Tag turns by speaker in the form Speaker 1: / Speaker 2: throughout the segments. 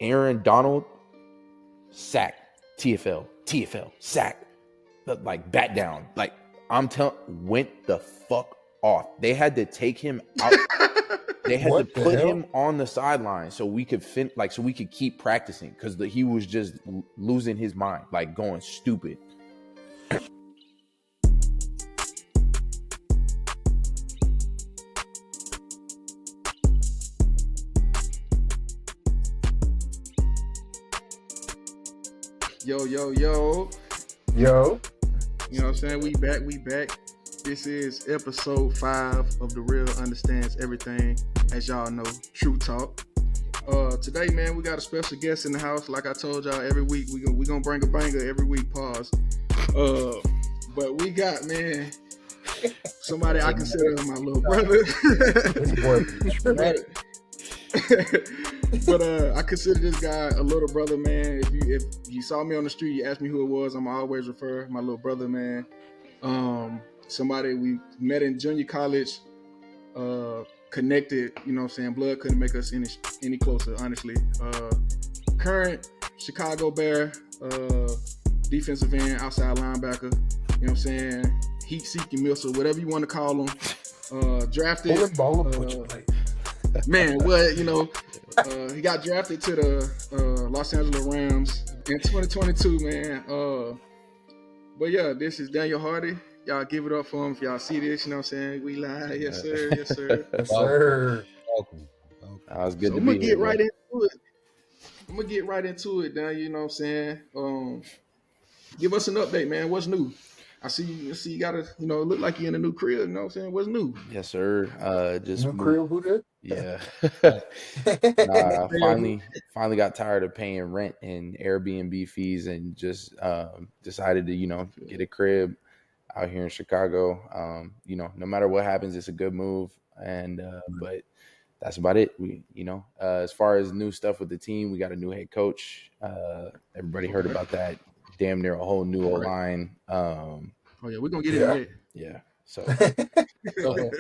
Speaker 1: Aaron Donald, sack, TFL, sack, like bat down. Like I'm telling, went the fuck off. They had to take him out. They had to put him on the sideline so we could so we could keep practicing because he was just losing his mind, like going stupid.
Speaker 2: Yo.
Speaker 3: Yo. You know what I'm saying? We back. This is episode 5 of The Real Understands Everything. As y'all know, True Talk. Today, man, we got a special guest in the house. Like I told y'all, every week we gonna bring a banger every week. Pause. But we got, man, somebody I consider my little brother. But I consider this guy a little brother, man. If you saw me on the street, you asked me who it was, I'm always refer my little brother, man. Somebody we met in junior college, connected, you know what I'm saying? Blood couldn't make us any closer, honestly. Current Chicago Bear, defensive end, outside linebacker, you know what I'm saying? Heat-seeking missile, whatever you want to call him. Drafted. Man, well, you know, he got drafted to the Los Angeles Rams in 2022, man. But yeah, this is Daniel Hardy. Y'all give it up for him if y'all see this, you know what I'm saying? We live. Yes, sir. Yes, sir.
Speaker 2: Yes, sir.
Speaker 1: Welcome. That was good to
Speaker 3: I'm
Speaker 1: be
Speaker 3: gonna
Speaker 1: here.
Speaker 3: get right into it. I'm gonna get right into it, Dan. You know what I'm saying? Give us an update, man. What's new? I see you got to, you know, look like you're in a new crib, you know what I'm saying? What's new?
Speaker 1: Yes, sir. Just
Speaker 2: new crib, who did?
Speaker 1: Yeah. Finally got tired of paying rent and Airbnb fees and just decided to, you know, get a crib out here in Chicago. You know, no matter what happens, it's a good move. And but that's about it. We, you know, as far as new stuff with the team, we got a new head coach. Everybody heard about that. Damn near a whole new O-line.
Speaker 3: Oh yeah, we're gonna get into that.
Speaker 1: Yeah. So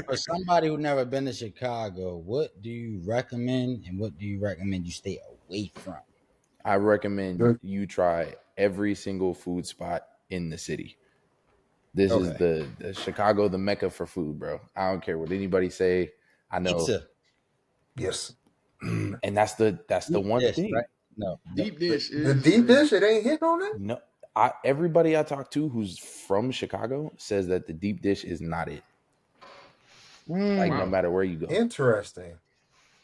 Speaker 4: for somebody who never been to Chicago, what do you recommend and what do you recommend you stay away from?
Speaker 1: I recommend you try every single food spot in the city. This is the Chicago, the mecca for food, bro. I don't care what anybody say. I know.
Speaker 4: Pizza.
Speaker 2: Yes.
Speaker 1: And that's the one
Speaker 4: dish,
Speaker 1: thing.
Speaker 4: Right? No.
Speaker 3: Deep dish.
Speaker 2: The deep dish, it ain't hitting on that?
Speaker 1: No. Everybody I talk to who's from Chicago says that the deep dish is not it. Like no matter where you go.
Speaker 2: Interesting.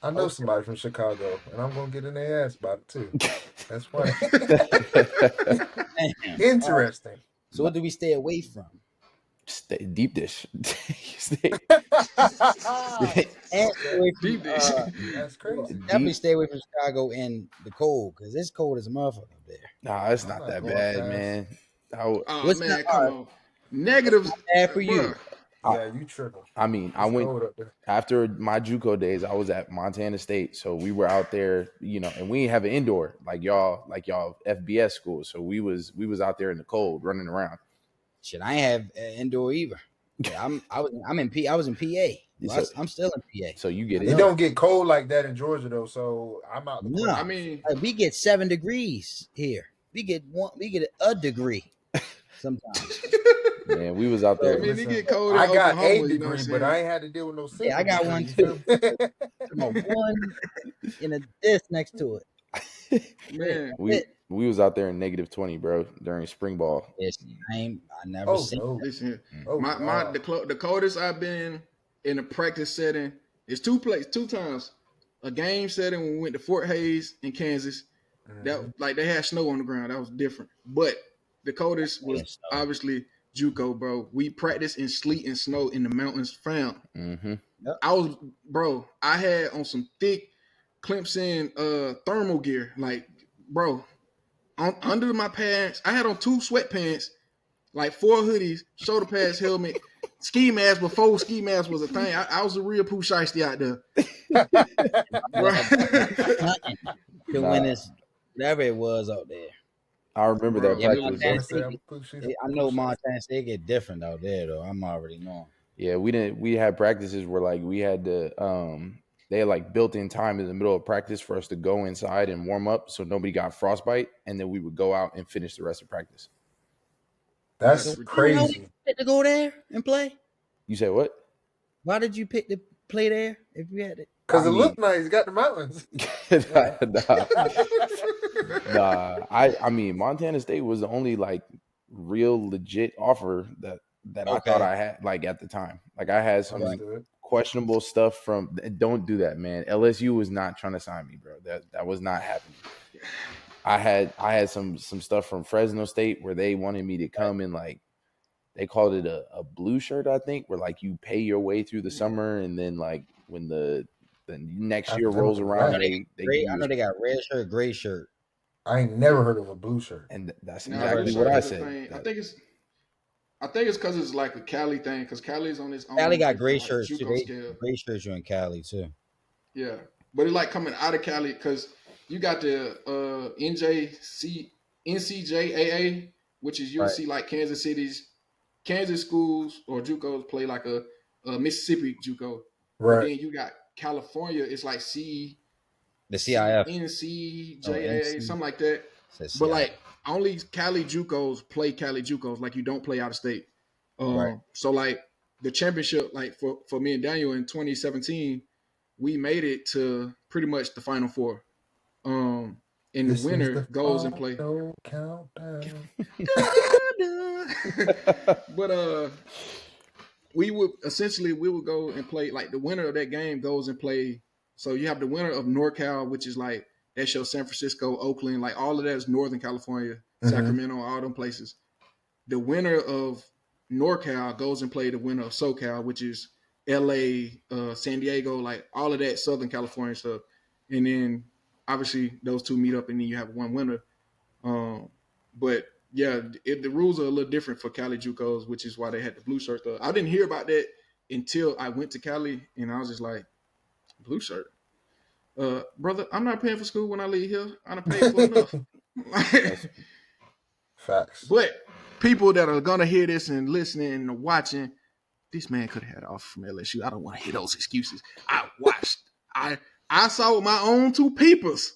Speaker 2: I know somebody from Chicago, and I'm gonna get in their ass about it too. That's funny. Interesting.
Speaker 4: So what do we stay away from?
Speaker 1: Stay deep dish.
Speaker 4: Deep dish.
Speaker 2: That's crazy.
Speaker 4: Definitely stay away from Chicago in the cold because it's cold as a motherfucker up there.
Speaker 1: Nah, it's not that bad, man.
Speaker 3: What's man, come on. Negatives
Speaker 4: bad for you.
Speaker 2: Yeah, you tripping.
Speaker 1: I mean, I went after my JUCO days. I was at Montana State, so we were out there, you know, and we didn't have an indoor like y'all FBS school. So we was out there in the cold, running around.
Speaker 4: Shit, I ain't have indoor either. Yeah, I was in PA. Well, I'm still in PA.
Speaker 1: So you get it.
Speaker 2: It don't get cold like that in Georgia though. So I'm out.
Speaker 4: No, I mean, like, we get 7 degrees here. We get a degree sometimes.
Speaker 1: Man, we was out there.
Speaker 3: I mean, it get cold.
Speaker 2: I got
Speaker 3: Oklahoma,
Speaker 2: 8 degrees, but I ain't had to deal with no 7.
Speaker 4: Yeah, I got one too. One in a disc next to it.
Speaker 3: Man,
Speaker 1: we was out there in -20, bro, during spring ball.
Speaker 4: Yes, I never seen.
Speaker 3: No. Listen, the coldest I've been in a practice setting is 2 times. A game setting when we went to Fort Hays in Kansas. That like they had snow on the ground. That was different. But the coldest was obviously JUCO, bro. We practiced in sleet and snow in the mountains, fam.
Speaker 4: Yep.
Speaker 3: I had on some thick Clemson thermal gear, like, bro. Under my pants, I had on 2 sweatpants, like 4 hoodies, shoulder pads, helmet, ski mask before ski mask was a thing. I was a real poo shiesty out there.
Speaker 4: To win this, whatever it was out there.
Speaker 1: I remember that
Speaker 4: practice. I know Montana State get different out there though. I'm already knowing.
Speaker 1: Yeah, we had practices where like we had to they had like built in time in the middle of practice for us to go inside and warm up so nobody got frostbite, and then we would go out and finish the rest of practice.
Speaker 2: That's
Speaker 3: That's
Speaker 4: Why the hell
Speaker 3: ridiculous.
Speaker 4: did
Speaker 2: crazy.
Speaker 4: you pick to go there and play?
Speaker 1: You say what?
Speaker 4: Why did you pick to play there if you had it?
Speaker 2: Because
Speaker 1: I
Speaker 2: it
Speaker 1: mean,
Speaker 2: looked nice. Got the mountains.
Speaker 1: nah, I mean, Montana State was the only like real legit offer that I thought
Speaker 4: Okay.
Speaker 1: I had like at the time. Like I had some
Speaker 2: Understood.
Speaker 1: questionable stuff from. Don't do that, man. LSU was not trying to sign me, bro. That was not happening. I had some stuff from Fresno State where they wanted me to come and like they called it a blue shirt, I think, where like you pay your way through the summer and then like when the next
Speaker 2: I've
Speaker 1: year
Speaker 2: never
Speaker 1: rolls
Speaker 2: heard of
Speaker 1: around,
Speaker 2: that.
Speaker 1: they give
Speaker 4: I
Speaker 1: you
Speaker 4: know they got red shirt, gray shirt.
Speaker 2: I ain't never heard of a blue shirt.
Speaker 1: and that's
Speaker 3: Now,
Speaker 4: Never
Speaker 3: blue
Speaker 1: exactly
Speaker 4: heard
Speaker 1: what
Speaker 4: of
Speaker 3: shirt
Speaker 1: I
Speaker 3: is a
Speaker 1: said.
Speaker 3: thing. I think it's because it's like a Cali thing. Because Cali is on its
Speaker 4: Cali
Speaker 3: own
Speaker 4: got gray
Speaker 3: different like
Speaker 4: shirts too.
Speaker 3: JUCO
Speaker 4: They
Speaker 3: scale.
Speaker 4: gray shirts you in Cali too.
Speaker 3: Yeah, but it's like coming out of Cali because you got the NCJAA, which is you'll
Speaker 4: Right.
Speaker 3: see like Kansas schools or JUCOs play like a Mississippi JUCO, but
Speaker 2: Right.
Speaker 3: then you got California. It's like
Speaker 4: The CIF. Oh,
Speaker 3: NCJAA,
Speaker 4: NC
Speaker 3: something like that.
Speaker 4: says
Speaker 3: But
Speaker 4: CIF.
Speaker 3: like only Cali JUCOs play Cali JUCOs. Like you don't play out of state.
Speaker 4: Right.
Speaker 3: So like the championship, like for me and Daniel in 2017, we made it to pretty much the Final Four. And the
Speaker 2: This is the
Speaker 3: winner goes and play.
Speaker 2: final countdown.
Speaker 3: But we would go and play like the winner of that game goes and play. So you have the winner of NorCal, which is like that show San Francisco, Oakland, like all of that is Northern California, Sacramento, all them places. The winner of NorCal goes and play the winner of SoCal, which is LA, San Diego, like all of that Southern California stuff. And then obviously those two meet up and then you have one winner. But yeah, the rules are a little different for Cali JUCOs, which is why they had the blue shirt stuff. I didn't hear about that until I went to Cali and I was just like, blue shirt. Brother, I'm not paying for school when I leave here. I done paid for enough.
Speaker 2: Facts.
Speaker 3: But people that are gonna hear this and listening and watching, this man could have had off from LSU. I don't want to hear those excuses. I watched. I saw with my own two peepers.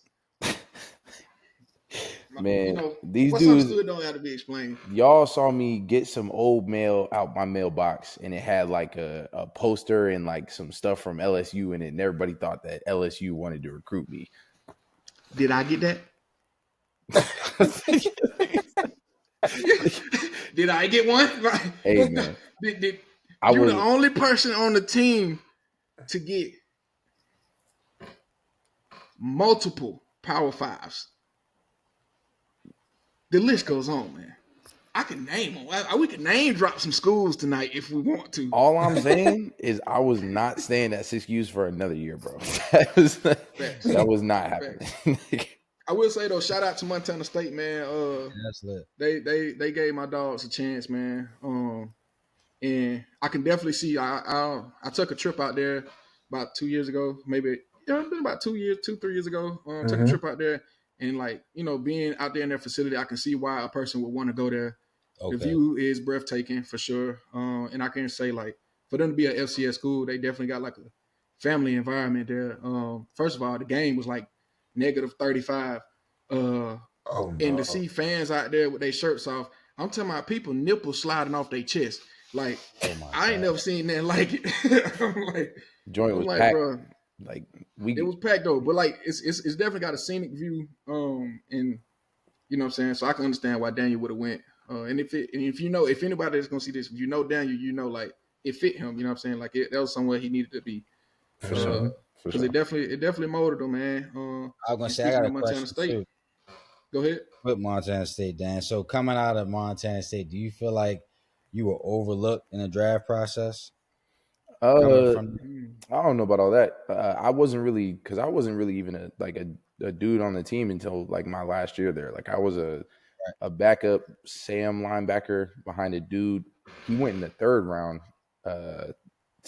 Speaker 1: Man,
Speaker 3: you know,
Speaker 1: these
Speaker 3: what's
Speaker 1: dudes,
Speaker 3: understood don't have to be explained.
Speaker 1: y'all saw me get some old mail out my mailbox, and it had like a poster and like some stuff from LSU in it, and everybody thought that LSU wanted to recruit me.
Speaker 3: Did I get that? Did I get one?
Speaker 1: Hey man,
Speaker 3: You're the only person on the team to get multiple Power Fives. The list goes on, man. I can name them. We can name drop some schools tonight if we want to.
Speaker 1: All I'm saying is I was not staying at 6U's for another year, bro. That was not happening.
Speaker 3: I will say though, shout out to Montana State, man.
Speaker 4: That's lit.
Speaker 3: They gave my dogs a chance, man. And I can definitely see. I took a trip out there about 2 years ago, maybe. Yeah, it's been about 2 years, 3 years ago. Took a trip out there, and like being out there in their facility, I can see why a person would want to go there.
Speaker 4: Okay.
Speaker 3: The view is breathtaking for sure. And I can say like for them to be an FCS school, they definitely got like a family environment there. First of all, the game was like -35. And to see fans out there with their shirts off, I'm talking about people nipples sliding off their chest. Like I ain't never seen that like it. I'm like,
Speaker 1: joint was packed.
Speaker 3: Bro,
Speaker 1: like
Speaker 3: it was packed though, but like it's definitely got a scenic view. And you know what I'm saying. So I can understand why Daniel would have went. And if anybody that's gonna see this, if you know Daniel, like it fit him. You know what I'm saying. Like that was somewhere he needed to be.
Speaker 1: For sure.
Speaker 3: Because it definitely molded him, man.
Speaker 4: I was gonna say I got a question
Speaker 3: State.
Speaker 4: too.
Speaker 3: Go ahead.
Speaker 4: With Montana State, Dan. So coming out of Montana State, do you feel like you were overlooked in the draft process?
Speaker 1: I don't know about all that. I wasn't really even a dude on the team until like my last year there. Like I was a backup Sam linebacker behind a dude. He went in the third round to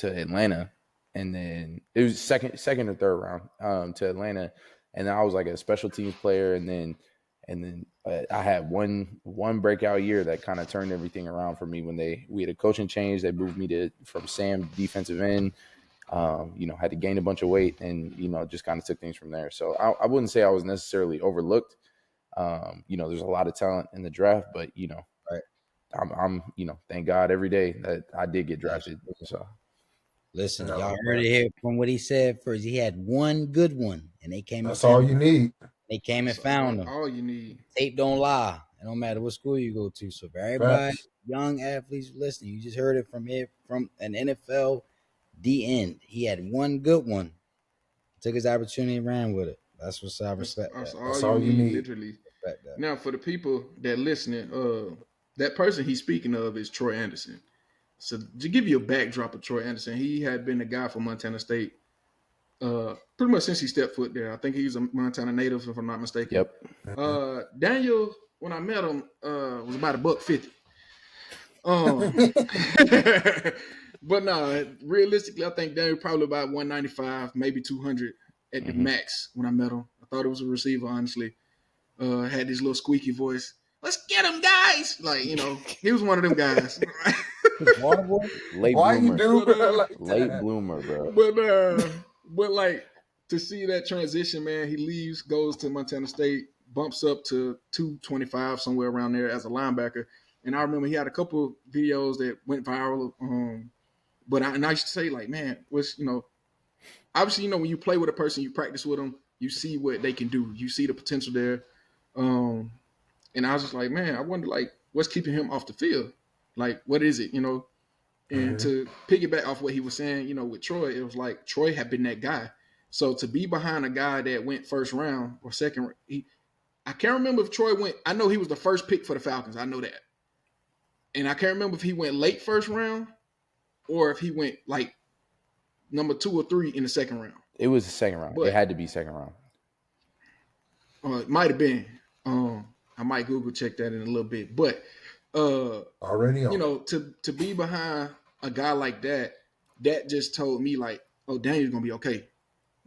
Speaker 1: Atlanta, and then it was second or third round to Atlanta, and then I was like a special teams player, and then I had one breakout year that kind of turned everything around for me when we had a coaching change. They moved me from Sam defensive end. Had to gain a bunch of weight and, just kind of took things from there. So I wouldn't say I was necessarily overlooked. There's a lot of talent in the draft, but,
Speaker 4: Right.
Speaker 1: I'm thank God every day that I did get drafted. So
Speaker 4: Listen,
Speaker 2: No,
Speaker 4: y'all heard it here from what he said first. He had one good one, and they came and
Speaker 2: that's all
Speaker 4: found
Speaker 2: you
Speaker 4: him.
Speaker 2: need.
Speaker 4: They came and
Speaker 3: That's
Speaker 4: found him.
Speaker 3: all you need.
Speaker 4: Tape don't lie. It don't matter what school you go to. So for everybody,
Speaker 2: Facts.
Speaker 4: young athletes listening, you just heard it from an NFL D end. He had one good one, took his opportunity and ran with it. That's what's I respect
Speaker 3: That's
Speaker 4: that.
Speaker 3: all
Speaker 2: That's
Speaker 3: you
Speaker 2: all you
Speaker 3: need,
Speaker 2: need.
Speaker 3: literally.
Speaker 4: Respect that.
Speaker 3: Now, for the people that listening, that person he's speaking of is Troy Anderson. So to give you a backdrop of Troy Anderson, he had been the guy for Montana State pretty much since he stepped foot there. I think he's a Montana native, if I'm not mistaken.
Speaker 1: yep.
Speaker 3: Daniel, when I met him, was about $150. But no, realistically, I think Daniel probably about 195, maybe 200 at the max when I met him. I thought it was a receiver, honestly. Had this little squeaky voice. Let's get him, guys! Like, he was one of them guys.
Speaker 1: Late
Speaker 2: Why you
Speaker 1: bloomer.
Speaker 2: do
Speaker 3: But,
Speaker 2: her like
Speaker 1: Late
Speaker 2: that?
Speaker 1: bloomer, bro.
Speaker 3: but like to see that transition, man, he leaves, goes to Montana State, bumps up to 225 somewhere around there as a linebacker. And I remember he had a couple videos that went viral. But I used to say, like, man, obviously, when you play with a person, you practice with them, you see what they can do, you see the potential there. And I was just like, man, I wonder, like, what's keeping him off the field? Like, what is it, And to piggyback off what he was saying, with Troy, it was like Troy had been that guy. So to be behind a guy that went first round or second, I can't remember if Troy went. I know he was the first pick for the Falcons. I know that, and I can't remember if he went late first round or if he went like number 2 or 3 in the second round.
Speaker 1: It was the second round.
Speaker 3: But
Speaker 1: it had to be second round.
Speaker 3: It might have been. I might Google check that in a little bit, but
Speaker 2: Already on.
Speaker 3: To be behind a guy like that, that just told me like, oh, Daniel's gonna be okay,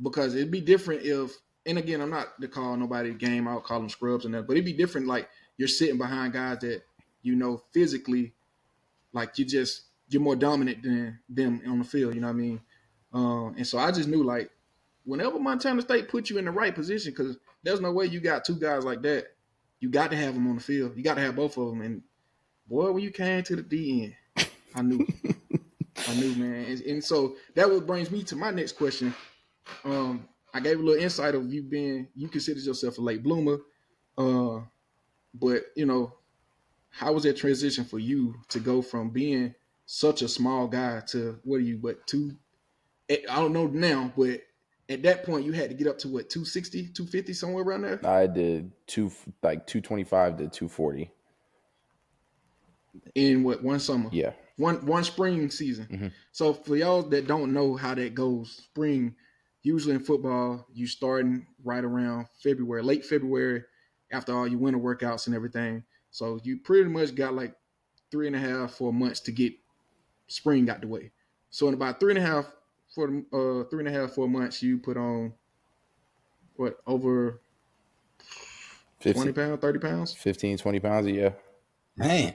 Speaker 3: because it'd be different if, and again, I'm not to call nobody game out, call them scrubs and that, but it'd be different like you're sitting behind guys that physically, like you're more dominant than them on the field. You know what I mean? And so I just knew like whenever Montana State put you in the right position, because there's no way you got two guys like that. You got to have them on the field. You got to have both of them. And boy, when you came to the D end, I knew, man. And so that what brings me to my next question. I gave a little insight of you considered yourself a late bloomer, but how was that transition for you to go from being such a small guy to what are you? But I don't know now, but at that point you had to get up to what 260, 250, somewhere around there.
Speaker 1: I did 225 to 240
Speaker 3: in one summer.
Speaker 1: Yeah,
Speaker 3: one spring season.
Speaker 1: Mm-hmm.
Speaker 3: So for y'all that don't know how that goes, spring usually in football you starting right around February, late February, after all your winter workouts and everything. So you pretty much got like 3.5, 4 months to get spring out the way. So in about 3.5, 4 months, you put on what, over 20 pounds, 30 pounds,
Speaker 1: 15, 20 pounds. Yeah,
Speaker 4: man.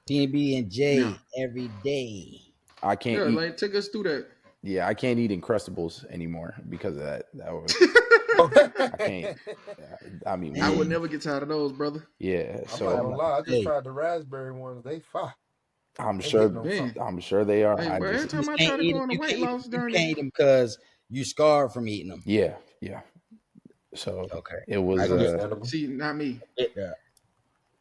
Speaker 4: PNB and J
Speaker 3: yeah.
Speaker 4: every day.
Speaker 1: I can't eat.
Speaker 3: Like take us through that.
Speaker 1: Yeah, I can't eat Uncrustables anymore because of that. That was I can't. I mean,
Speaker 3: I would never get tired of those, brother.
Speaker 1: Yeah.
Speaker 2: I'm not gonna lie. I just tried the raspberry ones. They fire.
Speaker 1: I'm sure they are.
Speaker 3: Hey, every time I try to go on a weight loss journey,
Speaker 4: you can't eat them because you scarred from eating them.
Speaker 1: Yeah. So it was.
Speaker 3: See, not me.
Speaker 4: Yeah.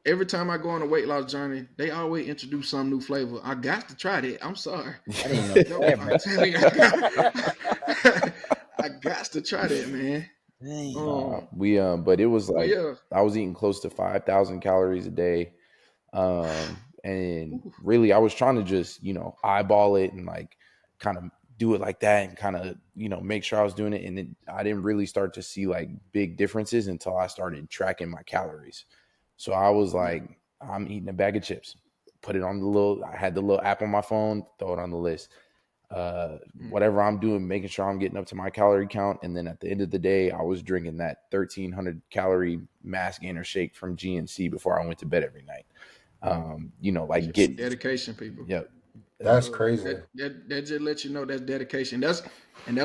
Speaker 3: Every time I go on a weight loss journey, they always introduce some new flavor. I got to try that. I'm sorry.
Speaker 4: I didn't know that,
Speaker 3: I'm telling you, I got to try that, man.
Speaker 1: But it was like I was eating close to 5,000 calories a day. And really I was trying to just, eyeball it and like kind of do it like that and kind of, make sure I was doing it. And I didn't really start to see like big differences until I started tracking my calories. So I was like, I'm eating a bag of chips, put it on I had the little app on my phone, throw it on the list. Whatever I'm doing, making sure I'm getting up to my calorie count. And then at the end of the day, I was drinking that 1,300 calorie mass gainer shake from GNC before I went to bed every night. Like get
Speaker 3: dedication, people.
Speaker 1: Yep.
Speaker 2: That's crazy.
Speaker 3: That just lets you know that's dedication. That's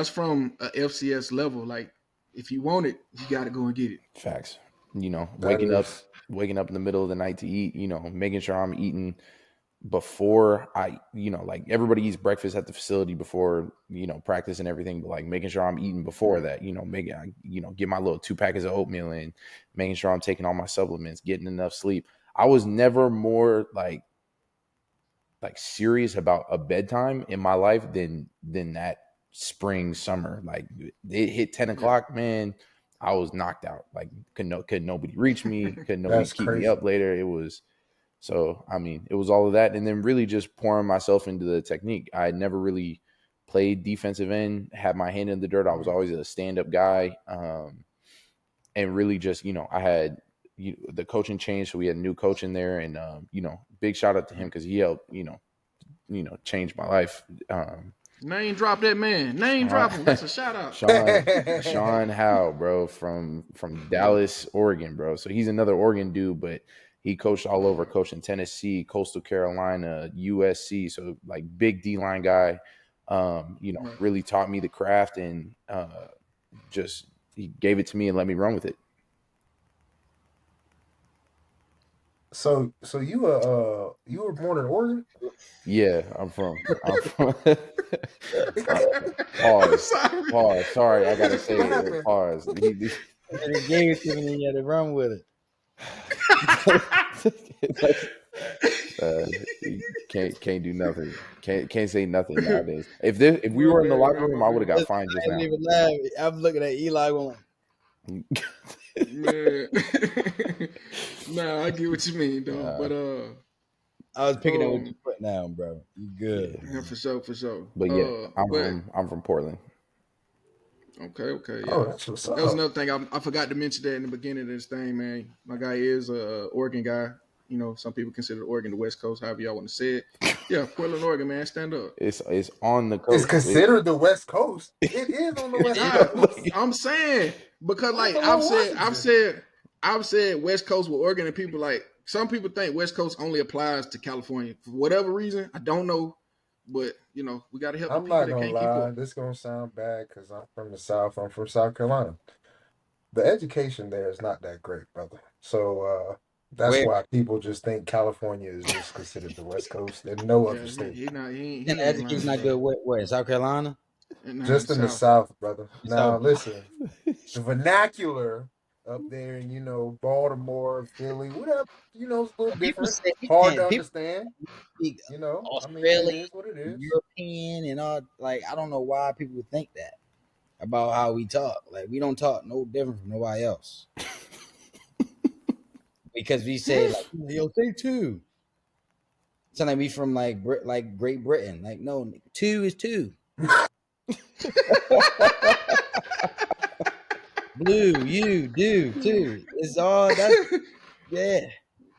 Speaker 3: from a FCS level. Like if you want it, you got to go and get it.
Speaker 1: Facts.
Speaker 2: That is.
Speaker 1: Waking up in the middle of the night to eat. Making sure I'm eating before I, like everybody eats breakfast at the facility before, practice and everything, but like making sure I'm eating before that, get my little 2 packets of oatmeal in, making sure I'm taking all my supplements, getting enough sleep. I was never more like serious about a bedtime in my life than that spring, summer. Like it hit 10 o'clock, man, I was knocked out. Like could nobody reach me, could nobody
Speaker 2: That's
Speaker 1: keep me
Speaker 2: crazy.
Speaker 1: up later. It was So, I mean, it was all of that. And then really just pouring myself into the technique. I had never really played defensive end, had my hand in the dirt. I was always a stand-up guy. And really just, I had the coaching changed. So we had a new coach in there. And, big shout out to him because he helped, change my life.
Speaker 3: Name drop that man. Name drop him. That's a shout out.
Speaker 1: Sean Howe, bro, from Dallas, Oregon, bro. So he's another Oregon dude, but he coached all over, coached in Tennessee, Coastal Carolina, USC. So like big D-line guy, really taught me the craft and just he gave it to me and let me run with it.
Speaker 2: So you were born in Oregon?
Speaker 1: Yeah, I'm from pause.
Speaker 3: Sorry.
Speaker 1: Pause. Sorry, I gotta say
Speaker 2: What
Speaker 1: it.
Speaker 2: happened?
Speaker 1: Pause.
Speaker 4: And he gave it to me and you had to run with it.
Speaker 1: You can't do nothing. Can't say nothing nowadays. If we were in the locker room, I would have got fined just
Speaker 4: I
Speaker 1: now.
Speaker 4: didn't even laugh. I'm looking at Eli going,
Speaker 3: Man. Nah, I get what you mean, though. But
Speaker 4: I was picking up what you put down, bro. You good?
Speaker 3: yeah, for sure.
Speaker 1: But yeah, I'm from Portland.
Speaker 3: Okay, yeah.
Speaker 2: Oh, that's what's
Speaker 3: That was
Speaker 2: up.
Speaker 3: another thing I forgot to mention that in the beginning of this thing, man. My guy is a Oregon guy. Some people consider Oregon the West Coast, however y'all want to say it. Yeah, Portland, Oregon, man, stand up.
Speaker 1: It's on the
Speaker 2: It's
Speaker 1: coast.
Speaker 2: considered the West Coast. It is on the West
Speaker 3: Nah,
Speaker 2: Coast.
Speaker 3: I'm saying because
Speaker 2: Right
Speaker 3: like
Speaker 2: below Washington.
Speaker 3: I've said West Coast with Oregon, and people like some people think West Coast only applies to California for whatever reason. I don't know, but we got to help the
Speaker 2: I'm
Speaker 3: people
Speaker 2: not
Speaker 3: that
Speaker 2: gonna
Speaker 3: can't keep
Speaker 2: lie.
Speaker 3: up.
Speaker 2: This gonna sound bad because I'm from the South. I'm from South Carolina. The education there is not that great, brother. So that's
Speaker 4: Where?
Speaker 2: why people just think California is just considered the West Coast and no
Speaker 3: Yeah,
Speaker 2: other state.
Speaker 3: he
Speaker 4: And the
Speaker 3: ain't
Speaker 4: education's
Speaker 3: lying,
Speaker 4: not
Speaker 3: bro.
Speaker 4: good. Where? In South Carolina?
Speaker 3: Nah,
Speaker 2: Just in the
Speaker 3: South.
Speaker 2: South, brother. Now
Speaker 4: South.
Speaker 2: listen, the vernacular up there in Baltimore, Philly, whatever, it's a little
Speaker 4: People
Speaker 2: different.
Speaker 4: say,
Speaker 2: Hard
Speaker 4: man,
Speaker 2: to
Speaker 4: people
Speaker 2: understand.
Speaker 4: speak
Speaker 2: I mean, it
Speaker 4: Australian,
Speaker 2: is what it is.
Speaker 4: European, and all. Like, I don't know why people think that about how we talk. Like, we don't talk no different from nobody else because we say like, yo, say two. Sound like we from like like Great Britain. Like, no, two is two. Blue, you do too. It's all that's yeah.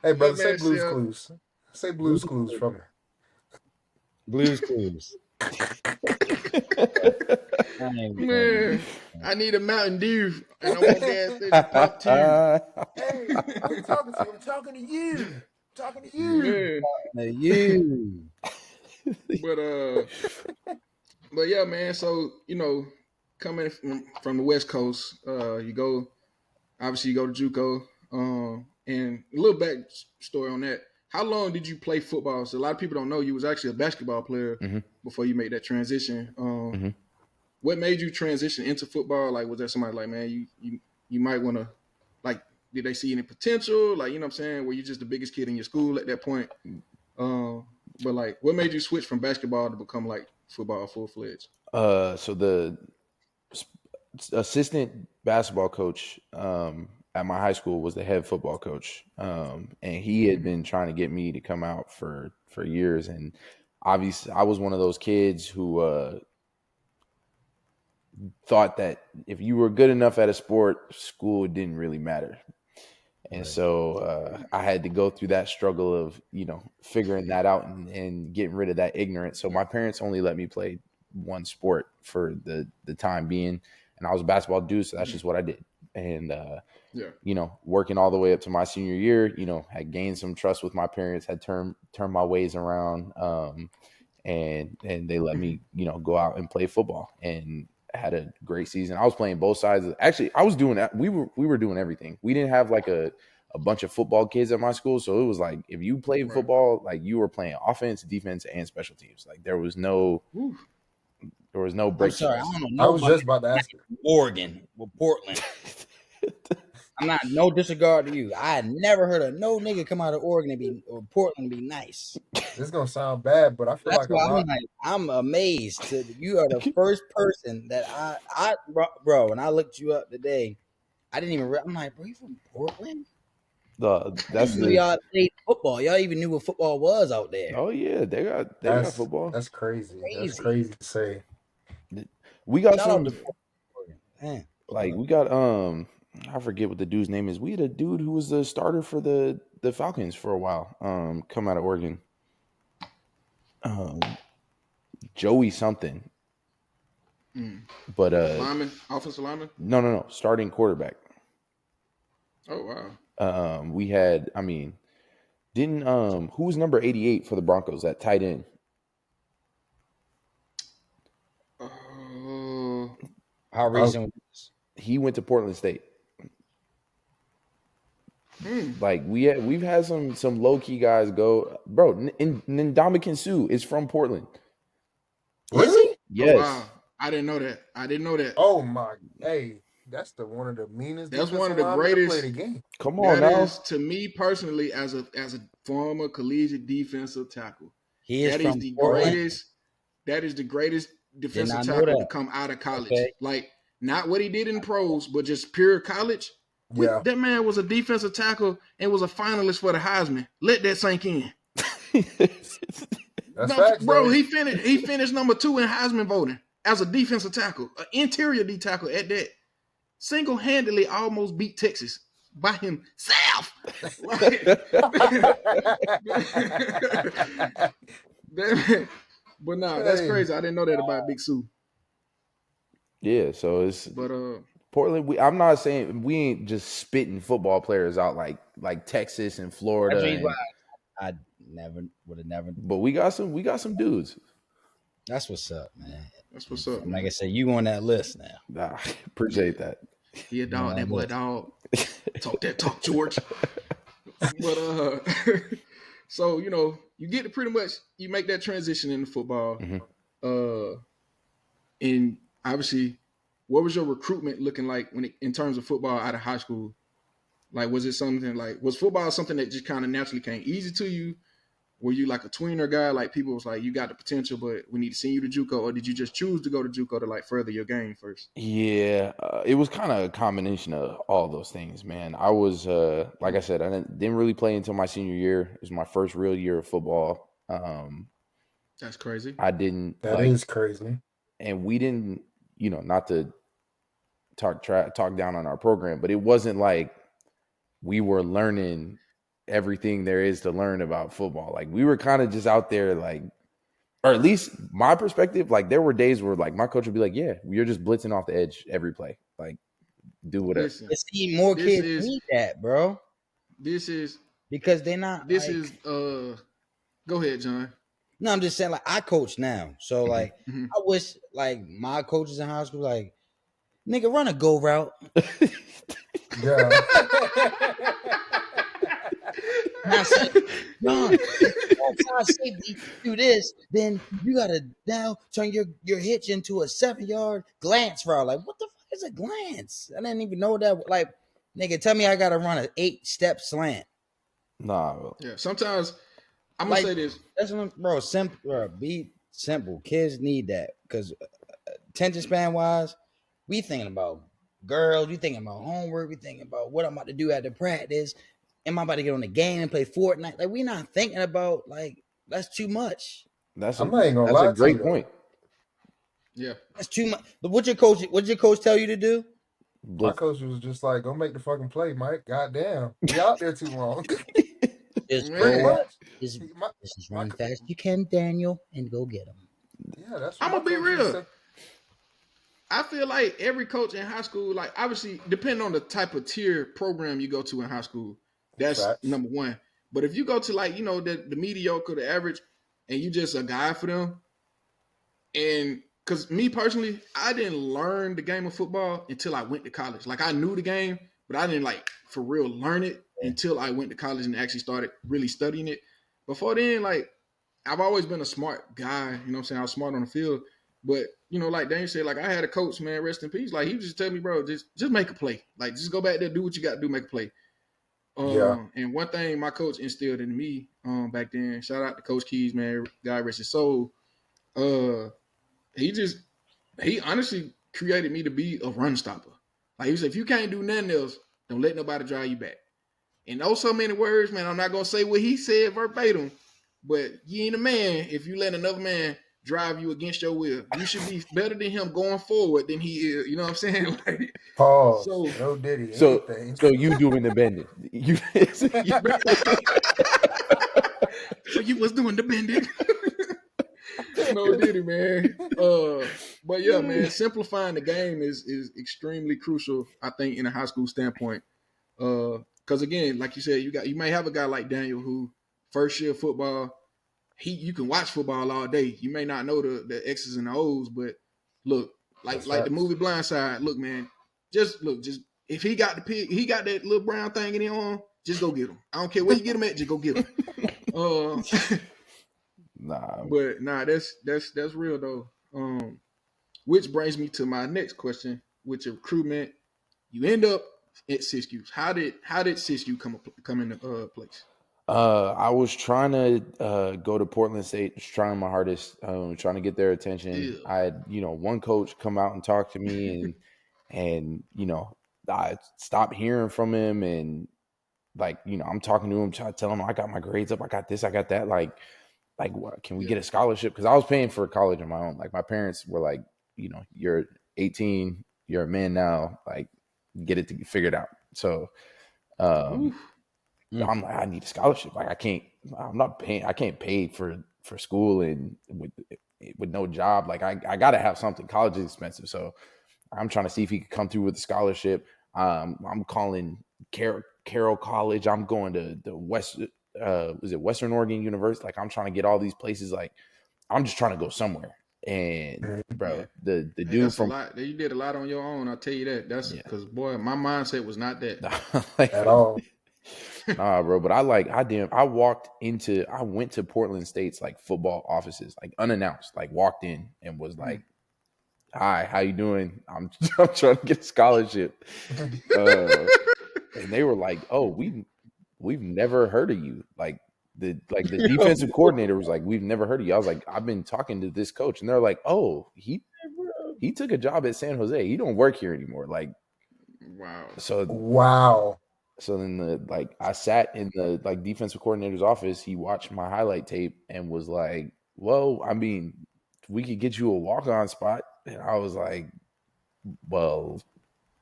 Speaker 2: Hey,
Speaker 3: That
Speaker 2: brother, say
Speaker 3: man
Speaker 2: Blues
Speaker 3: said,
Speaker 2: Clues. Say
Speaker 4: Blues
Speaker 2: Blues Clues from me.
Speaker 4: Blues Clues. I ain't gonna do
Speaker 3: man, I need a Mountain Dew, and I want gas station pump too.
Speaker 2: Hey, who you talking to? I'm talking to you. I'm talking to you.
Speaker 3: Man,
Speaker 4: that. You.
Speaker 3: but yeah, man. So coming from the West Coast, obviously you go to JUCO, and a little back story on that. How long did you play football? So a lot of people don't know you was actually a basketball player before you made that transition. What made you transition into football? Like, was there somebody like, man, you might want to, like, did they see any potential? Like, you know what I'm saying? Were you just the biggest kid in your school at that point? But like, what made you switch from basketball to become like football full fledged?
Speaker 1: So the assistant basketball coach at my high school was the head football coach, and he had been trying to get me to come out for years. And obviously, I was one of those kids who thought that if you were good enough at a sport, school didn't really matter. And so I had to go through that struggle of, figuring that out and getting rid of that ignorance. So my parents only let me play one sport for the time being. And I was a basketball dude, so that's just what I did. And, working all the way up to my senior year, had gained some trust with my parents, had turned my ways around. and they let me, go out and play football, and had a great season. I was playing both sides. Actually, I was doing that. We were doing everything. We didn't have like a bunch of football kids at my school, so it was like if you played football, like you were playing offense, defense, and special teams. Like there was no break.
Speaker 4: I'm sorry, I don't know.
Speaker 2: I was just about to ask you.
Speaker 4: Oregon or Portland. I'm not no disregard to you. I had never heard of no nigga come out of Oregon or Portland be nice.
Speaker 2: This is gonna sound bad, but I feel
Speaker 4: That's
Speaker 2: like
Speaker 4: why I'm amazed. You are the first person that I bro. When I looked you up today, I didn't even. I'm like, bro, you from Portland?
Speaker 1: That's
Speaker 4: y'all played football. Y'all even knew what football was out there.
Speaker 1: Oh yeah, they got football.
Speaker 2: That's crazy. That's crazy to say.
Speaker 1: We got
Speaker 4: Shout
Speaker 1: some. Like we got I forget what the dude's name is. We had a dude who was the starter for the Falcons for a while. Come out of Oregon. Joey something. But
Speaker 3: offensive lineman?
Speaker 1: No, starting quarterback.
Speaker 3: Oh
Speaker 1: wow. We had, didn't who was number 88 for the Broncos, that tight end?
Speaker 4: How recent?
Speaker 1: He went to Portland State. Like we've had some low key guys go, bro. And Ndamukong Suh is from Portland.
Speaker 2: Really?
Speaker 1: Yes.
Speaker 3: Oh, wow. I didn't know that.
Speaker 2: Oh my! Hey, that's one of the meanest.
Speaker 3: That's one of the greatest.
Speaker 2: Play the game.
Speaker 1: Come on,
Speaker 3: that
Speaker 1: now.
Speaker 3: is, to me personally, as a former collegiate defensive tackle,
Speaker 4: that is the greatest.
Speaker 3: That is the greatest defensive tackle to come out of college. Okay. Like not what he did in pros, but just pure college.
Speaker 2: Yeah.
Speaker 3: That man was a defensive tackle and was a finalist for the Heisman. Let that sink in.
Speaker 2: That's facts,
Speaker 3: bro. He finished number 2 in Heisman voting as a defensive tackle, an interior D tackle at that. Single-handedly almost beat Texas by himself. But no, that's crazy. I didn't know that about Big Sue.
Speaker 1: Yeah, so it's Portland. I'm not saying we ain't just spitting football players out like Texas and Florida.
Speaker 4: I would have never.
Speaker 1: But we got some dudes.
Speaker 4: That's what's up, man.
Speaker 3: That's what's up.
Speaker 4: Like I said, you on that list now.
Speaker 1: Nah, appreciate that.
Speaker 3: Yeah, dog. That boy, dog. Talk that talk, George. But so you get to pretty much you make that transition into football.
Speaker 1: Mm-hmm.
Speaker 3: And obviously, what was your recruitment looking like in terms of football out of high school? Like, was it something like was football something that just kind of naturally came easy to you? Were you like a tweener guy? Like people was like, you got the potential, but we need to send you to JUCO, or did you just choose to go to JUCO to like further your game first?
Speaker 1: Yeah, it was kind of a combination of all those things, man. I was like I said, I didn't really play until my senior year. It was my first real year of football.
Speaker 3: That's crazy.
Speaker 1: I didn't.
Speaker 2: That is crazy.
Speaker 1: And we didn't, not to talk down on our program, but it wasn't like we were learning everything there is to learn about football. Like we were kind of just out there, like, or at least my perspective, like there were days where like my coach would be like, yeah, you're just blitzing off the edge every play. Like do whatever.
Speaker 4: Listen, see, more kids need that, bro.
Speaker 3: This is
Speaker 4: because they're not.
Speaker 3: This is go ahead, John.
Speaker 4: No, I'm just saying, like, I coach now. So, like, I wish, like, my coaches in high school, like, nigga, run a go route.
Speaker 2: Yeah.
Speaker 4: I said, John, safety do this, then you got to now turn your hitch into a 7-yard glance route. Like, what the fuck is a glance? I didn't even know that. Like, nigga, tell me I got to run an 8-step slant.
Speaker 1: Nah.
Speaker 3: Yeah, sometimes I'm going to say this.
Speaker 4: That's what, bro, be simple. Kids need that because attention span wise, we thinking about girls, we thinking about homework, we thinking about what I'm about to do after practice. Am I about to get on the game and play Fortnite? Like, we not thinking about, like, that's too much.
Speaker 2: I'm not even gonna lie.
Speaker 1: That's a great point.
Speaker 3: Yeah.
Speaker 4: That's too much. But what your coach tell you to do?
Speaker 2: My coach was just like, go make the fucking play, Mike. Goddamn. You out there too long.
Speaker 4: Just run fast you can, Daniel, and go get him.
Speaker 2: Yeah, that's what
Speaker 3: I'm going to be real. I feel like every coach in high school, like, obviously, depending on the type of tier program you go to in high school, that's number one. But if you go to, like, the mediocre, the average, and you just a guy for them. And because me personally, I didn't learn the game of football until I went to college. Like I knew the game, but I didn't like for real learn it until I went to college and actually started really studying it. Before then, like I've always been a smart guy, you know what I'm saying? I was smart on the field. But, you know, like Daniel said, like I had a coach, man, rest in peace. Like he would just tell me, bro, just make a play. Like just go back there, do what you got to do, make a play.
Speaker 2: Yeah.
Speaker 3: And one thing my coach instilled in me back then, shout out to Coach Keys, man, God rest his soul. He honestly created me to be a run stopper. Like he said, if you can't do nothing else, don't let nobody drive you back. And those so many words, man, I'm not gonna say what he said verbatim, but you ain't a man if you let another man drive you against your will. You should be better than him going forward than he is. You know what I'm saying? Like,
Speaker 2: Pause.
Speaker 3: so,
Speaker 2: No Diddy.
Speaker 1: So
Speaker 2: Anything.
Speaker 1: you doing the bending? You
Speaker 3: so you was doing the bending. No Diddy, man. But yeah, man, simplifying the game is extremely crucial, I think, in a high school standpoint. Because again, like you said, you may have a guy like Daniel who first year football, you can watch football all day. You may not know the X's and the O's, but look, like
Speaker 2: That's
Speaker 3: like the
Speaker 2: facts.
Speaker 3: movie Blindside. Look, man, just if he got the pig, he got that little brown thing in his arm, just go get him. I don't care where you get him at, just go get him.
Speaker 1: nah.
Speaker 3: But nah, that's real though. Which brings me to my next question, which is recruitment. You end up at Siskiyou. How did Siskiyou come into place?
Speaker 1: I was trying to go to Portland State, just trying my hardest, trying to get their attention.
Speaker 3: Ew.
Speaker 1: I had, one coach come out and talk to me, and I stopped hearing from him, and like, I'm talking to him, trying to tell him I got my grades up, I got this, I got that, like what, can we get a scholarship? Because I was paying for college on my own. Like my parents were like, you're 18, you're a man now, like get it figured out. So, I'm like, I need a scholarship. Like I can't pay for school and with no job. Like I gotta have something. College is expensive. So I'm trying to see if he could come through with a scholarship. I'm calling Carroll College. I'm going to the Western Oregon University. Like I'm trying to get all these places. Like I'm just trying to go somewhere. And bro,
Speaker 3: yeah.
Speaker 1: the dude
Speaker 3: that's
Speaker 1: from
Speaker 3: a lot. You did a lot on your own. I'll tell you that. That's because boy, my mindset was not that
Speaker 1: like,
Speaker 2: At all.
Speaker 1: Nah, bro. But I went to Portland State's like football offices, like unannounced, like walked in and was like, "Hi, how you doing? I'm trying to get a scholarship." And they were like, "Oh, we've never heard of you." Like the defensive coordinator was like, "We've never heard of you." I was like, "I've been talking to this coach," and they're like, "Oh, he took a job at San Jose. He don't work here anymore." Like,
Speaker 3: wow.
Speaker 1: So then I sat in the defensive coordinator's office. He watched my highlight tape and was like, "Well, I mean, we could get you a walk-on spot." And I was like, "Well,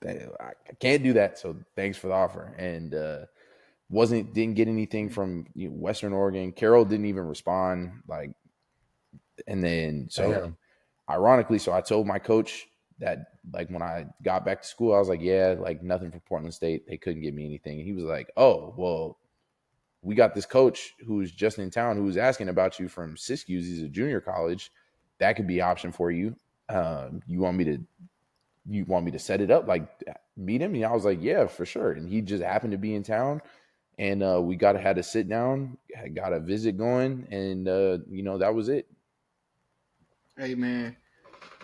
Speaker 1: I can't do that. So thanks for the offer." And didn't get anything from Western Oregon. Carroll didn't even respond. Like, and then
Speaker 2: Damn.
Speaker 1: ironically, so I told my coach that like when I got back to school, I was like, yeah, like nothing from Portland State. They couldn't give me anything. And he was like, oh, well, we got this coach who's just in town who's asking about you from Siskiyou. He's a junior college. That could be an option for you. You want me to set it up, like meet him? And I was like, yeah, for sure. And he just happened to be in town. And we had a sit down, got a visit going, and that was it.
Speaker 3: Hey man,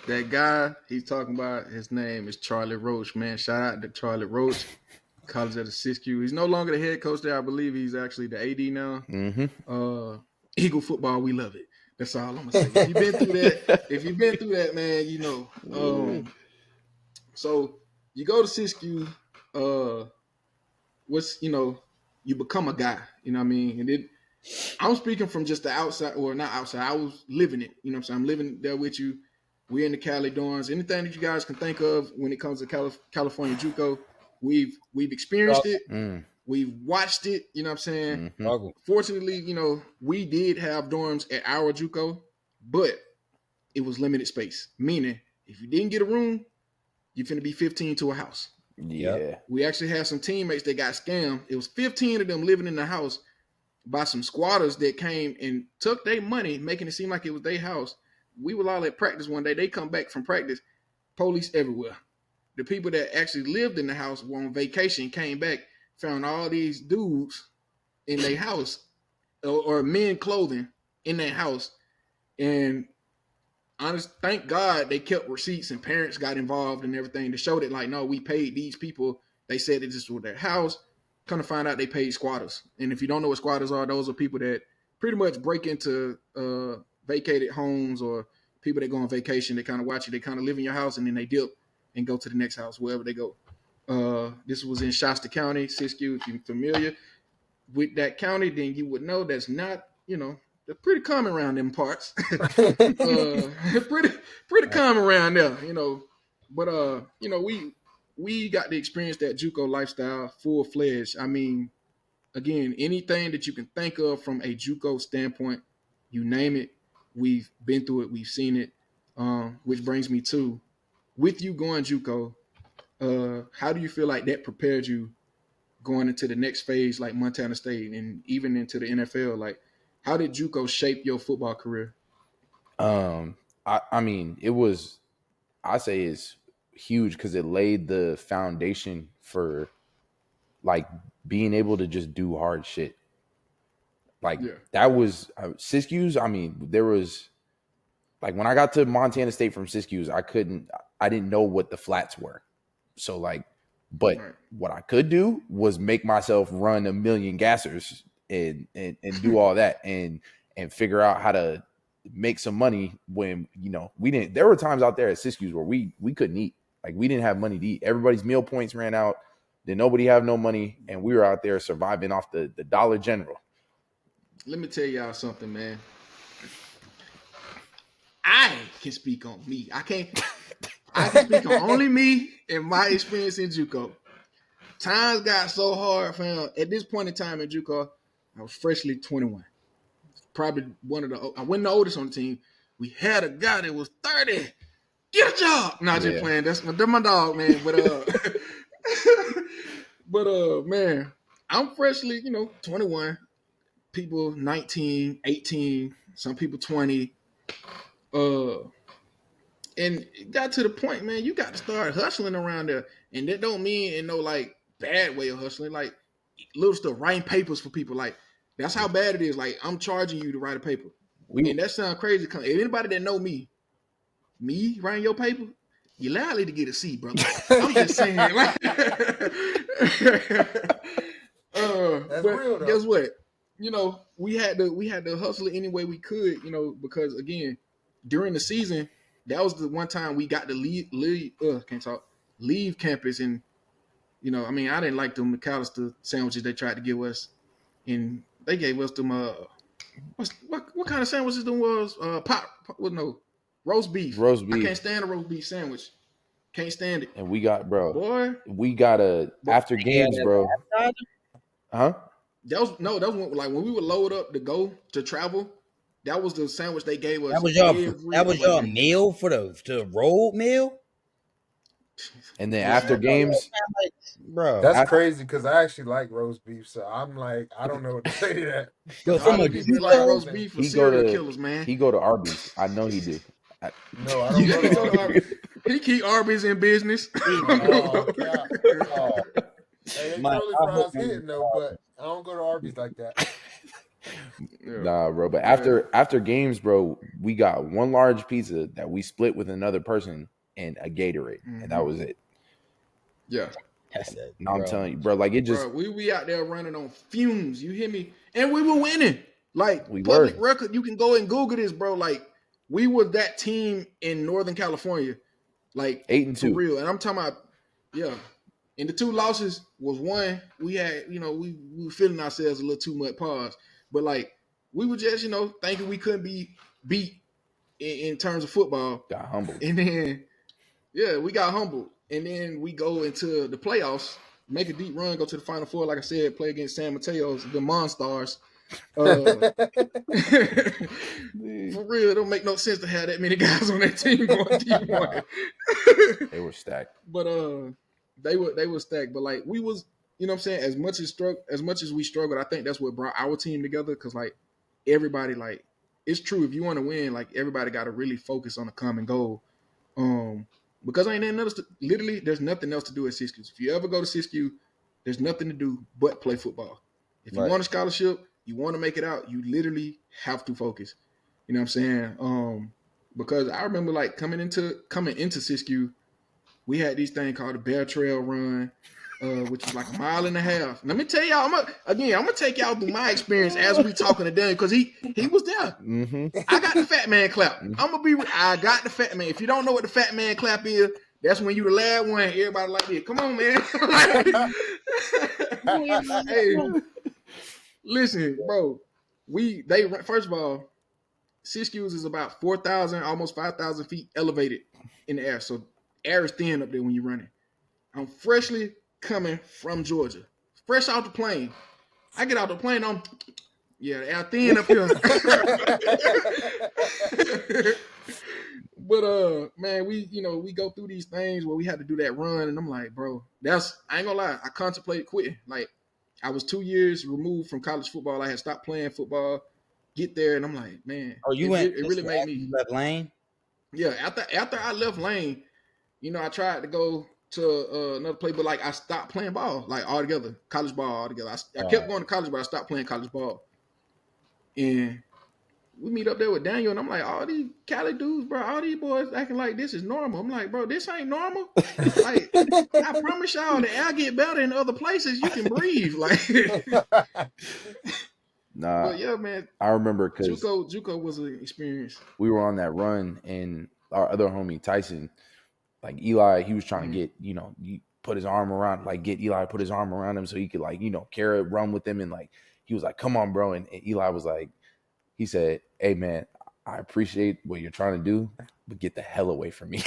Speaker 3: that guy he's talking about, his name is Charlie Roach, man. Shout out to Charlie Roach, college at the Siskiyou. He's no longer the head coach there. I believe he's actually the AD now.
Speaker 1: Mm-hmm.
Speaker 3: Eagle football, we love it. That's all I'm gonna say. If you've been through that, man, you know. So you go to Siskiyou, you become a guy, you know what I mean? And I'm speaking from just the outside, or not outside. I was living it, you know what I'm saying? I'm living there with you. We're in the Cali dorms. Anything that you guys can think of when it comes to California JUCO, we've experienced it. We've watched it, you know what I'm saying?
Speaker 1: Mm-hmm.
Speaker 3: Fortunately, we did have dorms at our JUCO, but it was limited space. Meaning, if you didn't get a room, you're finna be 15 to a house.
Speaker 1: Yeah.
Speaker 3: We actually had some teammates that got scammed. It was 15 of them living in the house. by some squatters that came and took their money, making it seem like it was their house. We were all at practice one day. They come back from practice, police everywhere. The people that actually lived in the house were on vacation, came back, found all these dudes in their house or men clothing in their house. And thank God they kept receipts and parents got involved and everything to show that, like, no, we paid these people. They said that this was their house. Come to find out they paid squatters. And if you don't know what squatters are, those are people that pretty much break into vacated homes or people that go on vacation. They kind of watch you. They kind of live in your house and then they dip and go to the next house, wherever they go. This was in Shasta County, Siskiyou. If you're familiar with that county, then you would know that's not, they're pretty common around them parts. pretty common around there, But we got to experience that JUCO lifestyle full fledged. I mean, again, anything that you can think of from a JUCO standpoint, you name it, we've been through it, we've seen it. Which brings me to, with you going JUCO, how do you feel like that prepared you going into the next phase, like Montana State and even into the NFL? Like, how did JUCO shape your football career?
Speaker 1: I mean, it was, I say it's huge because it laid the foundation for like being able to just do hard shit. Like that was Siskiyou's. I mean, there was like when I got to Montana State from Siskiyou's, I didn't know what the flats were. So like, but what I could do was make myself run a million gassers and do all that and figure out how to make some money when, there were times out there at Siskiyou's where we couldn't eat. Like we didn't have money to eat. Everybody's meal points ran out. Then nobody have no money. And we were out there surviving off the Dollar General.
Speaker 3: Let me tell y'all something, man. I can speak on me. I can speak on only me and my experience in JUCO. Times got so hard, fam. At this point in time in JUCO, I was freshly 21. Probably I wasn't the oldest on the team. We had a guy that was 30. Get a job. Not just playing. That's my dog, man. But man, I'm freshly, 21. People 19, 18, some people 20. And it got to the point, man, you got to start hustling around there. And that don't mean in no like bad way of hustling, like little stuff, writing papers for people. Like that's how bad it is. Like I'm charging you to write a paper. And that sounds crazy. If anybody that know me writing your paper, you're likely to get a C, brother. I'm just saying. Like,
Speaker 2: that's real though.
Speaker 3: Guess what? We had to hustle it any way we could, because again, during the season, that was the one time we got to leave campus. And, I didn't like the McAllister sandwiches they tried to give us. And they gave us them, what kind of sandwiches them was? Roast beef.
Speaker 1: Roast beef.
Speaker 3: I can't stand a roast beef sandwich. Can't stand it.
Speaker 1: And we got, bro.
Speaker 3: Boy.
Speaker 1: We got after games, bro. Huh?
Speaker 3: That was when we would load up to go to travel. That was the sandwich they gave us.
Speaker 4: That was your meal for the road meal.
Speaker 1: And then after games,
Speaker 2: bro, that's crazy because I actually like roast beef. So I'm like, I don't know what to say to that.
Speaker 3: Like roast beef for serial killers, man.
Speaker 1: He go to Arby's. I know he do.
Speaker 2: No, I don't go to Arby's.
Speaker 3: He keep Arby's in business.
Speaker 2: Oh, God. Oh. Hey, they curly fries hitting though, but I don't go to Arby's like that.
Speaker 1: Nah, bro. But after games, bro, we got one large pizza that we split with another person and a Gatorade, and that was it.
Speaker 3: Yeah,
Speaker 4: that's it.
Speaker 1: I'm telling you, bro. Like it just
Speaker 3: we out there running on fumes. You hear me? And we were winning. Like public record, you can go and Google this, bro. Like we were that team in Northern California, like
Speaker 1: 8-2
Speaker 3: for real. And I'm talking about, yeah. And the two losses was one we had, we were feeling ourselves a little too much. Pause. But like we were just, thinking we couldn't be beat in terms of football.
Speaker 1: Got humbled.
Speaker 3: And then, we got humbled. And then we go into the playoffs, make a deep run, go to the Final Four. Like I said, play against San Mateo's, the Monstars. For real, it don't make no sense to have that many guys on that team going D1.
Speaker 1: They were stacked.
Speaker 3: But they were stacked. But like we was, you know what I'm saying, as much as we struggled, I think that's what brought our team together. Cause like everybody, like it's true. If you want to win, like everybody got to really focus on a common goal. Because ain't nothing else. Literally, there's nothing else to do at Siskiyou. If you ever go to Siskiyou, there's nothing to do but play football. If you want a scholarship, you want to make it out, you literally have to focus. You know what I'm saying? Because I remember like coming into Siskiyou, we had these thing called the Bear Trail Run, which was like a mile and a half. Let me tell y'all, I'm gonna take y'all through my experience as we talking to Daniel because he was there.
Speaker 1: Mm-hmm.
Speaker 3: I got the fat man clap. I got the fat man. If you don't know what the fat man clap is, that's when you the last one. Everybody like this. Come on, man. Hey, listen, bro. First of all, Siskiyou is about 4,000, almost 5,000 feet elevated in the air. So air is thin up there when you're running. I'm freshly coming from Georgia, fresh out the plane. I get out the plane. The air thin up here. But man, we go through these things where we had to do that run, and I'm like, bro, I ain't gonna lie, I contemplated quitting. Like, I was 2 years removed from college football. I had stopped playing football. Get there, and I'm like, man, it really made me.
Speaker 4: You left Lane?
Speaker 3: Yeah, after I left Lane, I tried to go to another place, but like I stopped playing ball, like altogether, college ball altogether. I kept going to college, but I stopped playing college ball. And we meet up there with Daniel, and I'm like, all these Cali dudes, bro, all these boys acting like this is normal. I'm like, bro, this ain't normal. Like, I promise y'all, the air get better in other places. You can breathe. Like,
Speaker 1: nah.
Speaker 3: But yeah, man.
Speaker 1: I remember because
Speaker 3: JUCO was an experience.
Speaker 1: We were on that run, and our other homie Tyson, like Eli, he was trying to get, put his arm around, like get Eli to put his arm around him so he could like, carry run with him, and like he was like, "Come on, bro," and Eli was like, he said, "Hey, man, I appreciate what you're trying to do, but get the hell away from me."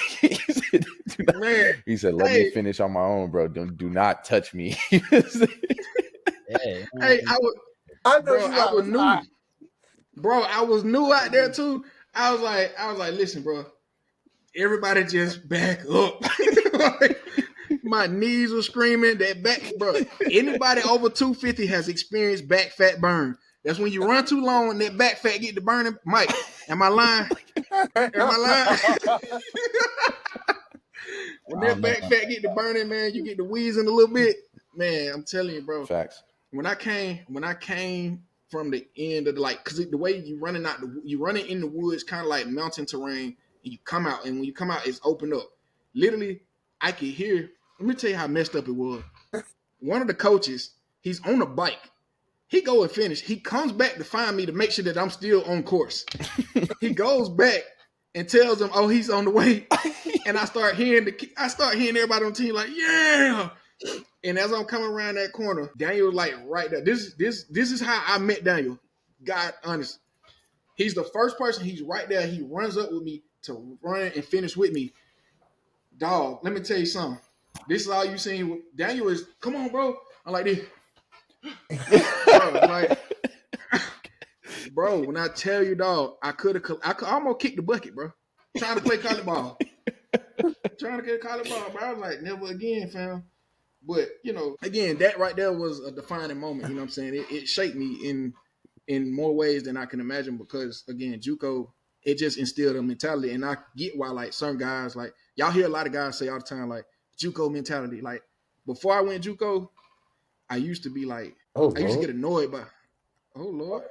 Speaker 1: He said, "Let me finish on my own, bro. Do not touch me."
Speaker 3: Hey, I was new. Bro, I was new out there too. I was like, listen, bro, everybody just back up. My knees were screaming. That back, bro. Anybody over 250 has experienced back fat burn. That's when you run too long and that back fat get to burning. Mike, am I lying? When that back fat get to burning, man, you get to wheezing a little bit. Man, I'm telling you, bro.
Speaker 1: Facts.
Speaker 3: When I came from the end of because the way you running in the woods, kind of like mountain terrain, and you come out, and when you come out, it's opened up. Literally, I could hear. Let me tell you how messed up it was. One of the coaches, he's on a bike. He go and finish. He comes back to find me to make sure that I'm still on course. He goes back and tells them, "Oh, he's on the way." And I start hearing everybody on the team like, "Yeah." And as I'm coming around that corner, Daniel was like right there. This is how I met Daniel. God honest. He's the first person. He's right there. He runs up with me to run and finish with me. Dog, let me tell you something. This is all you seen. Daniel is, come on, bro. I'm like this. Bro, when I tell you, dog, I could almost kick the bucket, bro. Trying to play college ball. Trying to get college ball, bro. I was like, never again, fam. But, again, that right there was a defining moment. You know what I'm saying? It shaped me in more ways than I can imagine because, again, JUCO, it just instilled a mentality. And I get why, like, some guys, like, y'all hear a lot of guys say all the time, like, JUCO mentality. Like, before I went JUCO, I used to be like, I used to get annoyed by, oh, Lord.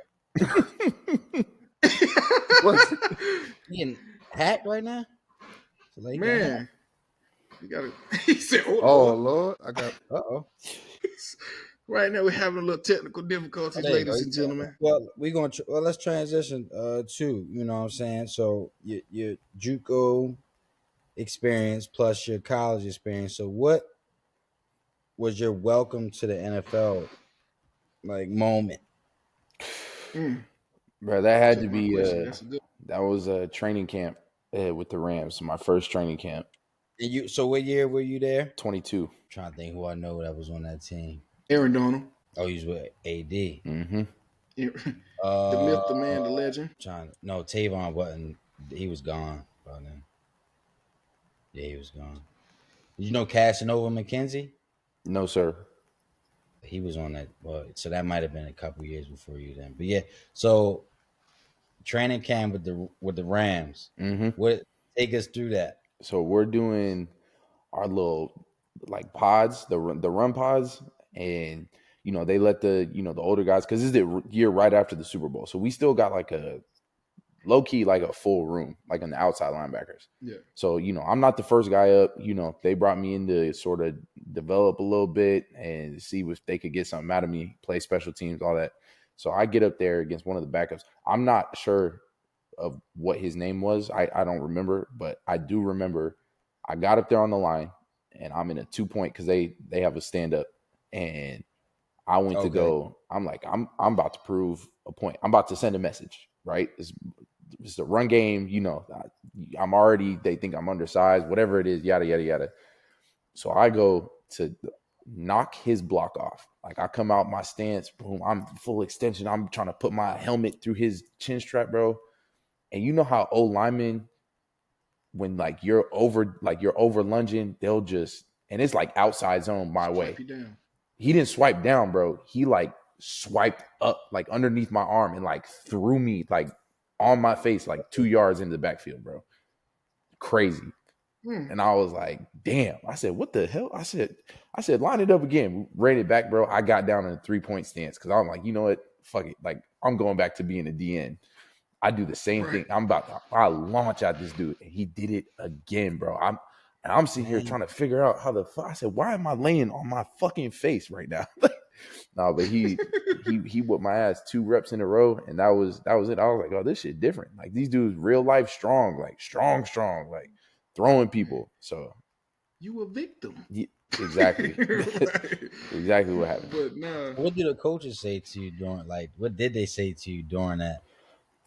Speaker 4: What? You getting hacked right now?
Speaker 3: Like, man, you gotta. He said, "Oh
Speaker 2: Lord, I got."
Speaker 3: Right now we're having a little technical difficulties, ladies and gentlemen.
Speaker 4: Well, let's transition to you know what I'm saying. So your JUCO experience plus your college experience. So what was your welcome to the NFL like moment?
Speaker 1: Bro, that had to be that was a training camp with the Rams. My first training camp.
Speaker 4: And so what year were you there?
Speaker 1: 22.
Speaker 4: I'm trying to think who I know that was on that team.
Speaker 3: Aaron Donald.
Speaker 4: Oh, he was with AD.
Speaker 1: Mm-hmm.
Speaker 3: The myth, the man, the legend.
Speaker 4: No, Tavon wasn't. He was gone by then. Yeah, he was gone. Did you know Casanova McKenzie?
Speaker 1: No, sir.
Speaker 4: He was on that. Well, so that might have been a couple years before you then. But yeah, so training camp with the Rams.
Speaker 1: Mm-hmm.
Speaker 4: What take us through that?
Speaker 1: So we're doing our little like pods, the run pods, and they let the the older guys, because this is the year right after the Super Bowl, so we still got like a low key like a full room like on the outside linebackers.
Speaker 3: Yeah.
Speaker 1: So I'm not the first guy up. They brought me in to sort of develop a little bit and see if they could get something out of me, play special teams, all that. So I get up there against one of the backups. I'm not sure of what his name was. I don't remember, but I do remember I got up there on the line and I'm in a 2-point because they have a stand up, and I went to go. I'm like, I'm about to prove a point. I'm about to send a message, right? It's a run game, I'm already, they think I'm undersized, whatever it is, yada, yada, yada. So I go to knock his block off. Like I come out my stance, boom, I'm full extension. I'm trying to put my helmet through his chin strap, bro. And you know how old linemen, when you're over lunging, they'll just, and it's like outside zone my way.
Speaker 3: You down.
Speaker 1: He didn't swipe down, bro. He swiped up underneath my arm and threw me on my face 2 yards into the backfield, bro. Crazy. And I was like, damn. I said, what the hell? I said, line it up again. Ran it back, bro. I got down in a 3-point stance because I'm like, you know what? Fuck it. I'm going back to being a DN. I do the same thing. I launch at this dude, and he did it again, bro. I'm sitting here trying to figure out how the fuck. I said, why am I laying on my fucking face right now? No, but he whooped my ass 2 reps in a row, and that was it. I was like, oh, this shit different. These dudes real life strong, strong, throwing people. So
Speaker 3: you a victim.
Speaker 1: Yeah, exactly. Exactly what happened.
Speaker 3: But nah.
Speaker 4: What did the coaches say to you during what did they say to you during that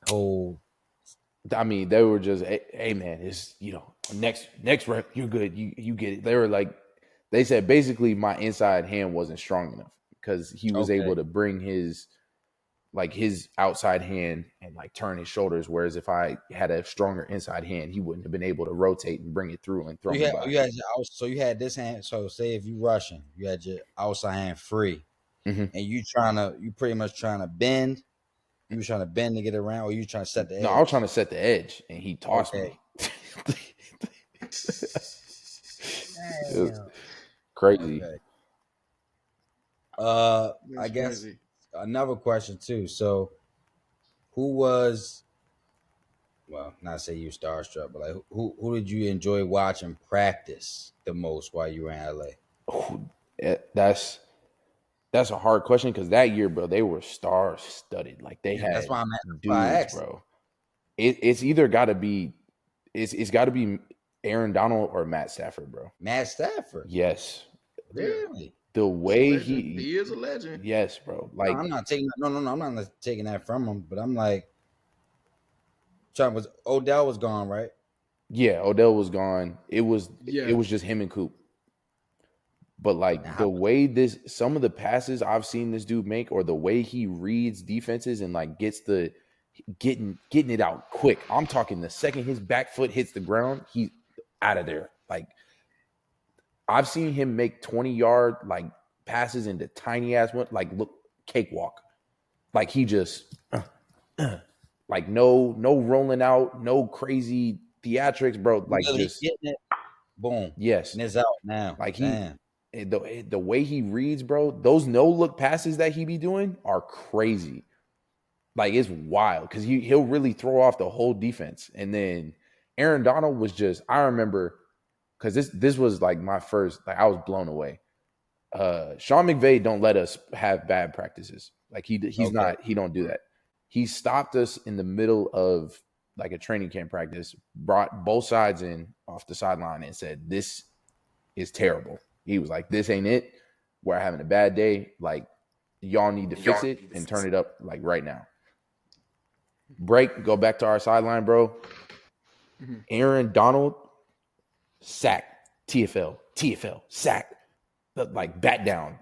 Speaker 4: whole?
Speaker 1: I mean, they were just, hey man, it's next rep, you're good. You get it. They were they said basically my inside hand wasn't strong enough because he was able to bring his outside hand and turn his shoulders. Whereas if I had a stronger inside hand, he wouldn't have been able to rotate and bring it through and throw me by.
Speaker 4: So you had this hand. So say if you rushing, you had your outside hand free, and you pretty much trying to bend. You were trying to bend to get around, or you trying to set the edge?
Speaker 1: No, I was trying to set the edge, and he tossed me. It was crazy.
Speaker 4: I guess crazy. Another question too. So, who was? Well, not say you starstruck, but who did you enjoy watching practice the most while you were in LA?
Speaker 1: Oh, that's a hard question because that year, bro, they were star studded. They had
Speaker 4: that's why I'm
Speaker 1: dudes, bro. It's either got to be, it's got to be Aaron Donald or Matt Stafford, bro.
Speaker 4: Matt Stafford,
Speaker 1: yes,
Speaker 4: really.
Speaker 1: The way
Speaker 3: he is a legend.
Speaker 1: Yes, bro.
Speaker 4: No, I'm not taking. No, I'm not taking that from him. But I'm was Odell was gone, right?
Speaker 1: Yeah, Odell was gone. It was just him and Coop. But the way some of the passes I've seen this dude make, or the way he reads defenses and gets getting it out quick. I'm talking the second his back foot hits the ground, he's out of there. I've seen him make 20-yard passes into tiny ass one, look, cakewalk. He just no rolling out, no crazy theatrics, bro. Just
Speaker 4: getting it, boom.
Speaker 1: Yes,
Speaker 4: and it's out now.
Speaker 1: The way he reads, bro, those no look passes that he be doing are crazy. It's wild because he'll really throw off the whole defense. And then Aaron Donald was just, I remember, because this was my first, I was blown away. Sean McVay don't let us have bad practices. He's not, he don't do that. He stopped us in the middle of a training camp practice, brought both sides in off the sideline and said, this is terrible. He was like, this ain't it. We're having a bad day. Y'all need to fix it and turn it up right now. Break, go back to our sideline, bro. Mm-hmm. Aaron Donald, sack, TFL, sack, bat down.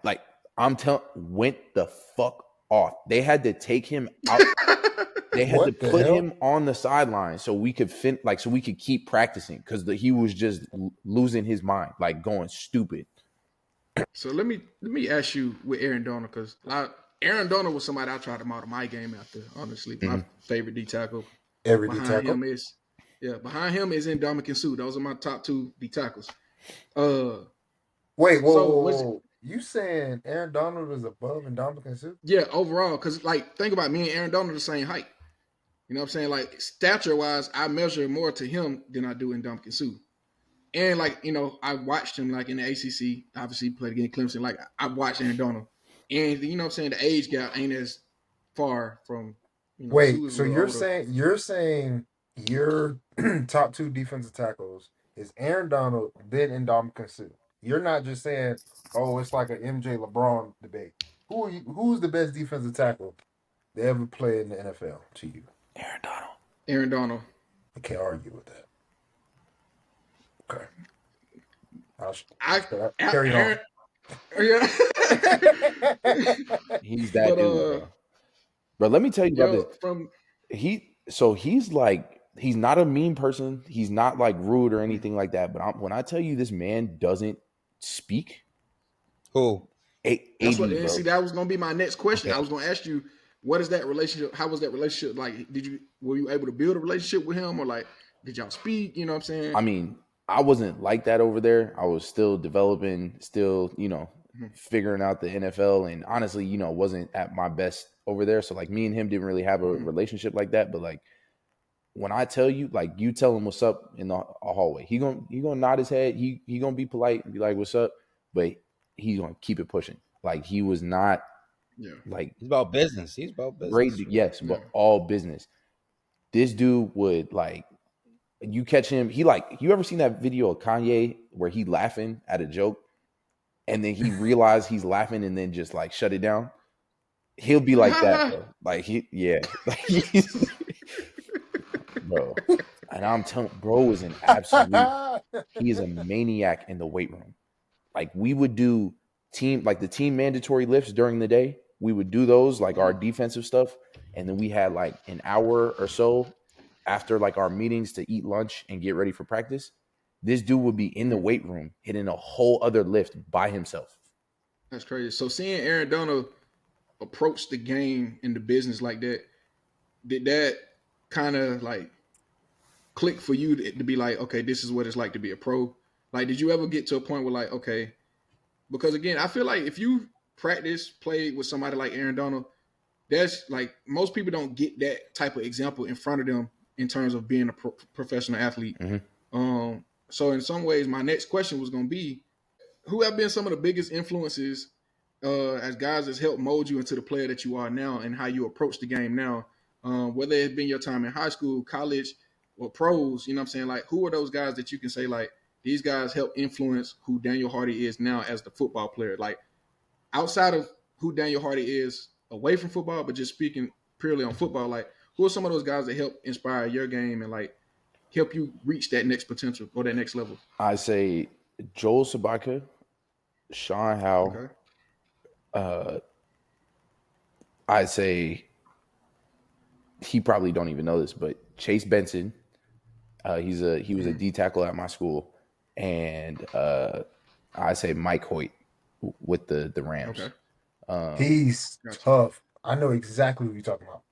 Speaker 1: I'm telling, went the fuck off. They had to take him out. They had to put him on the sideline so we could so we could keep practicing because he was just losing his mind, going stupid.
Speaker 3: So let me ask you with Aaron Donald, because Aaron Donald was somebody I tried to model my game after. Honestly, my favorite D tackle.
Speaker 2: Every D
Speaker 3: Behind
Speaker 2: tackle.
Speaker 3: him is behind him is Ndamukong Suh. Those are my top two D tackles. Uh,
Speaker 2: Wait, whoa,
Speaker 3: so
Speaker 2: whoa,
Speaker 3: was
Speaker 2: whoa. You saying Aaron Donald is above Ndamukong Suh?
Speaker 3: yeah overall, because like think about me and Aaron Donald the same height. You know what I'm saying? Like stature wise, I measure more to him than I do in Ndamukong Suh. And like I watched him like in the ACC. Obviously, he played against Clemson. Like I watched Aaron Donald, and you know what I'm saying, the age gap ain't as far from Sue
Speaker 2: Wait,
Speaker 3: is a
Speaker 2: so
Speaker 3: little older.
Speaker 2: you're saying your top two defensive tackles is Aaron Donald, then Ndamukong Suh. You're not just saying, oh, it's like an MJ LeBron debate. Who's the best defensive tackle to ever play in the NFL to you?
Speaker 1: Aaron Donald.
Speaker 3: Aaron Donald.
Speaker 2: I can't argue with that. Okay.
Speaker 3: I
Speaker 2: Carry it on.
Speaker 3: Aaron, yeah.
Speaker 1: He's that
Speaker 3: But
Speaker 1: dude, bro. But let me tell you about this.
Speaker 3: from
Speaker 1: He's not a mean person. He's not like rude or anything like that. But when I tell you this man doesn't speak,
Speaker 4: Who?
Speaker 3: that's what,
Speaker 1: AD,
Speaker 3: and
Speaker 1: bro.
Speaker 3: see, that was gonna be my next question.
Speaker 1: Okay.
Speaker 3: I was gonna ask you, what is that relationship? How was that relationship like? Were you able to build a relationship with him, or like did y'all speak? You know what I'm saying?
Speaker 1: I mean, I wasn't like that over there. I was still developing, still, figuring out the NFL, and honestly, wasn't at my best over there. So like me and him didn't really have a relationship like that. But like when I tell you, like you tell him what's up in the hallway, he gonna nod his head. He gonna be polite and be like, "What's up?" But he's gonna keep it pushing. Like he was not like
Speaker 4: He's about business. He's about
Speaker 1: great,
Speaker 4: business.
Speaker 1: yes, but all business. This dude would like you catch him. He like you ever seen that video of Kanye where he laughing at a joke and then he realized he's laughing and then just like shut it down? He'll be like that, bro. Like like he's bro. And I'm telling, bro is an absolute. He is a maniac in the weight room. Like we would do the team mandatory lifts during the day. We would do those like our defensive stuff, and then we had like an hour or so after like our meetings to eat lunch and get ready for practice. This dude would be in the weight room hitting a whole other lift by himself.
Speaker 3: That's crazy. So seeing Aaron Donald approach the game in the business like that, did that kind of like click for you to be like, okay, this is what it's like to be a pro? Like, did you ever get to a point where like, okay, because again, I feel like if you play with somebody like Aaron Donald, that's like most people don't get that type of example in front of them in terms of being a professional athlete. So in some ways, my next question was going to be, who have been some of the biggest influences as guys that's helped mold you into the player that you are now and how you approach the game now, whether it's been your time in high school, college, or pros, you know what I'm saying? Like, who are those guys that you can say, like, these guys help influence who Daniel Hardy is now as the football player? Like, outside of who Daniel Hardy is away from football, but just speaking purely on football, like, who are some of those guys that help inspire your game and, like, help you reach that next potential or that next level?
Speaker 1: I say Joel Sabaka, Sean Howe.
Speaker 3: Okay.
Speaker 1: I'd say he probably don't even know this, but Chase Benson. He was a D tackle at my school, and I say Mike Hoyt with the Rams.
Speaker 3: Okay.
Speaker 2: He's tough. I know exactly what you're talking about.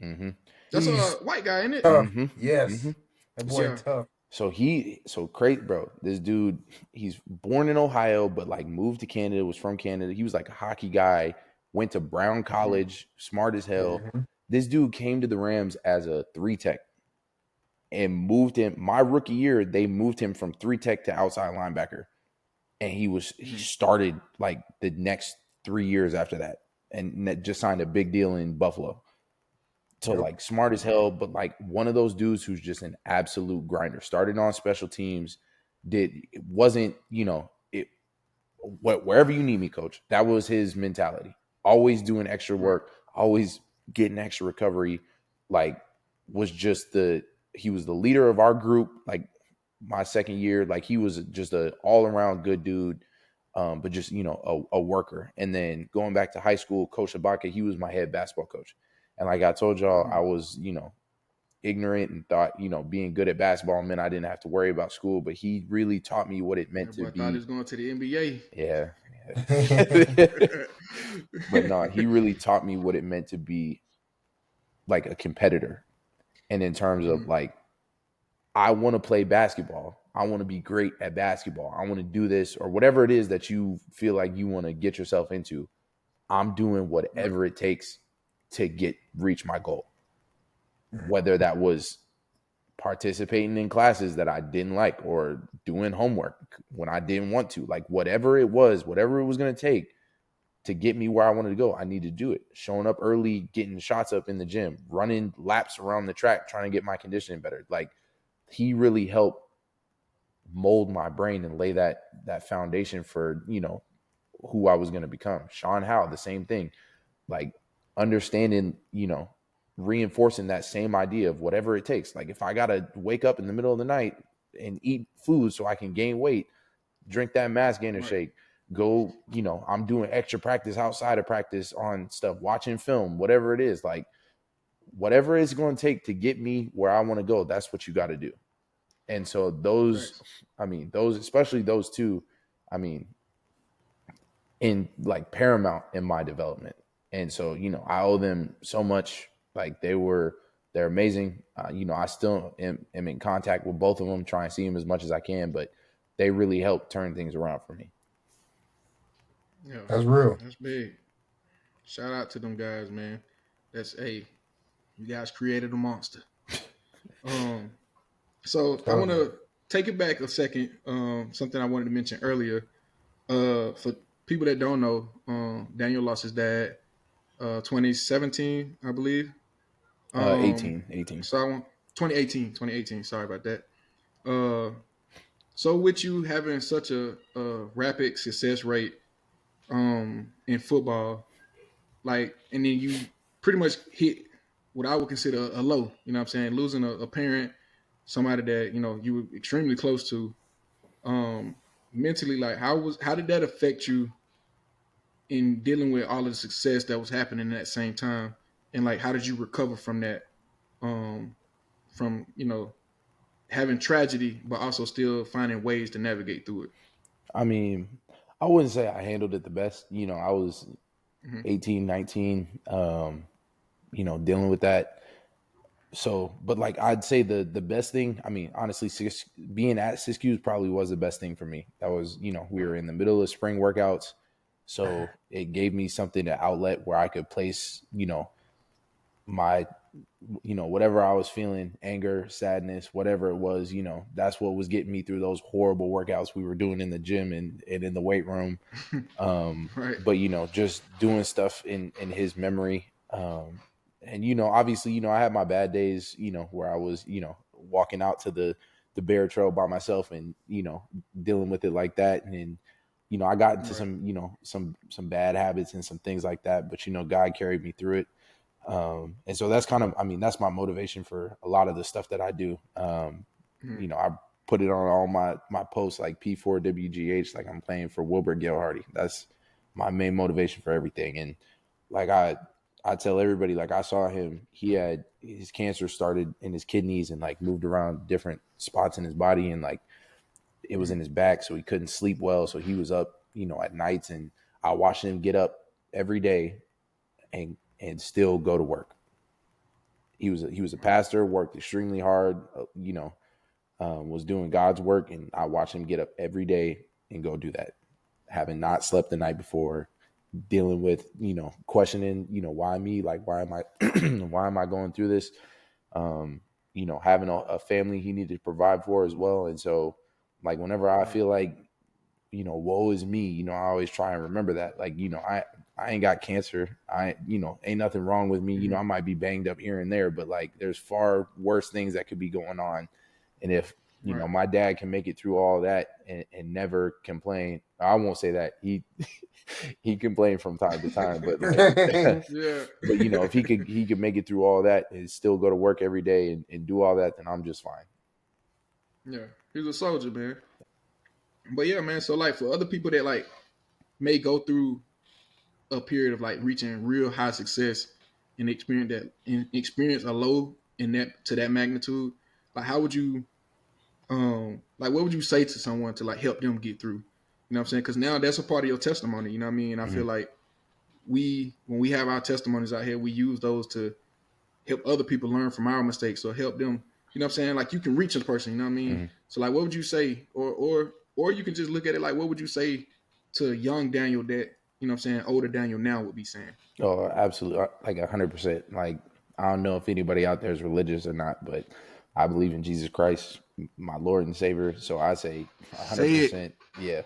Speaker 3: That's
Speaker 2: He's
Speaker 3: a white guy, isn't it?
Speaker 2: tough. Yes, that boy tough.
Speaker 1: So great, bro. This dude, he's born in Ohio, but like moved to Canada, was from Canada. He was like a hockey guy, went to Brown College, smart as hell. This dude came to the Rams as a 3 tech and moved him. My rookie year, they moved him from 3 tech to outside linebacker. And he started like the next 3 years after that and just signed a big deal in Buffalo. So like smart as hell, but like one of those dudes who's just an absolute grinder. Started on special teams, wherever you need me, coach. That was his mentality. Always doing extra work, always getting extra recovery. Like he was the leader of our group. Like my second year, like he was just a all around good dude. But just a worker. And then going back to high school, Coach Ibaka, he was my head basketball coach. And like I told y'all, I was ignorant and thought, being good at basketball meant I didn't have to worry about school. But he really taught me what it meant
Speaker 3: That
Speaker 1: to
Speaker 3: boy thought he
Speaker 1: be.
Speaker 3: was going to the NBA.
Speaker 1: Yeah. But no, he really taught me what it meant to be like a competitor. And in terms of like, I want to play basketball. I want to be great at basketball. I want to do this or whatever it is that you feel like you want to get yourself into. I'm doing
Speaker 3: Right.
Speaker 1: whatever it takes to reach my goal. Whether that was participating in classes that I didn't like or doing homework when I didn't want to, like whatever it was going to take to get me where I wanted to go, I need to do it. Showing up early, getting shots up in the gym, running laps around the track, trying to get my conditioning better. Like he really helped mold my brain and lay that foundation for, who I was going to become. Sean Howe, the same thing. Like understanding, reinforcing that same idea of whatever it takes. Like if I got to wake up in the middle of the night and eat food so I can gain weight, drink that mass gainer
Speaker 3: Right.
Speaker 1: shake, go, I'm doing extra practice outside of practice on stuff, watching film, whatever it is, like whatever it's going to take to get me where I want to go, that's what you got to do. And so those,
Speaker 3: Facts.
Speaker 1: those, especially those two, in like paramount in my development. And so, I owe them so much. Like they're amazing. I still am in contact with both of them, try and see them as much as I can, but they really helped turn things around for me.
Speaker 3: Yeah,
Speaker 2: That's real.
Speaker 3: that's big. Shout out to them guys, man. That's you guys created a monster. Um, so I
Speaker 2: So
Speaker 3: want
Speaker 2: good.
Speaker 3: to take it back a second. Something I wanted to mention earlier. For people that don't know, Daniel lost his dad, 2017, I believe.
Speaker 1: 18.
Speaker 3: So I want 2018. Sorry about that. Uh, so with you having such a rapid success rate, in football, like, and then you pretty much hit what I would consider a low. You know what I'm saying? Losing a parent, somebody that you were extremely close to. Um, Mentally, like how did that affect you in dealing with all of the success that was happening at that same time, and like how did you recover from that? Um, from having tragedy, but also still finding ways to navigate through it.
Speaker 1: I mean, I wouldn't say I handled it the best. I was
Speaker 3: Hmm.
Speaker 1: 18, 19, dealing with that. So, but like I'd say the best thing, honestly, being at Siskiyou probably was the best thing for me. That was, we were in the middle of spring workouts. So it gave me something to outlet where I could place, my, whatever I was feeling, anger, sadness, whatever it was, that's what was getting me through those horrible workouts we were doing in the gym and in the weight room.
Speaker 3: Right.
Speaker 1: But just doing stuff in his memory. And obviously, I had my bad days, where I was, walking out to the bear trail by myself and, dealing with it like that. And I got into
Speaker 3: Right.
Speaker 1: some, some bad habits and some things like that, but God carried me through it. And so that's kind of, that's my motivation for a lot of the stuff that I do.
Speaker 3: Mhm.
Speaker 1: I put it on all my posts like P4WGH, like I'm playing for Wilbur Gale Hardy. That's my main motivation for everything. And like I tell everybody, like I saw him, he had his cancer started in his kidneys and like moved around different spots in his body, and like it was in his back, so he couldn't sleep well. So he was up, at nights, and I watched him get up every day and still go to work. He was a pastor, worked extremely hard, was doing God's work, and I watched him get up every day and go do that, having not slept the night before, dealing with questioning, why me, like why am I why am I going through this, having a family he needed to provide for as well. And so like whenever I
Speaker 3: Right.
Speaker 1: feel like woe is me, I always try and remember that, like, I ain't got cancer. Ain't nothing wrong with me.
Speaker 3: Mhm.
Speaker 1: I might be banged up here and there, but like there's far worse things that could be going on. And if,
Speaker 3: Right.
Speaker 1: my dad can make it through all that and never complain, I won't say that he complained from time to time, but like,
Speaker 3: Yeah.
Speaker 1: but if he could make it through all that and still go to work every day and do all that, then I'm just fine.
Speaker 3: Yeah. He's a soldier, man. But yeah, man. So like for other people that like may go through a period of like reaching real high success and experience a low in that to that magnitude, like how would you like what would you say to someone to like help them get through? You know what I'm saying? Because now that's a part of your testimony. You know what I mean? I feel like when we have our testimonies out here, we use those to help other people learn from our mistakes or help them. You know what I'm saying? Like you can reach a person. You know what I mean? So like, what would you say, or you can just look at it like, what would you say to young Daniel that you know what I'm saying older Daniel now would be saying?
Speaker 1: Oh, absolutely, like 100%. Like I don't know if anybody out there is religious or not, but I believe in Jesus Christ, my Lord and Savior. So I say
Speaker 3: Say it.
Speaker 1: 100%. Yeah,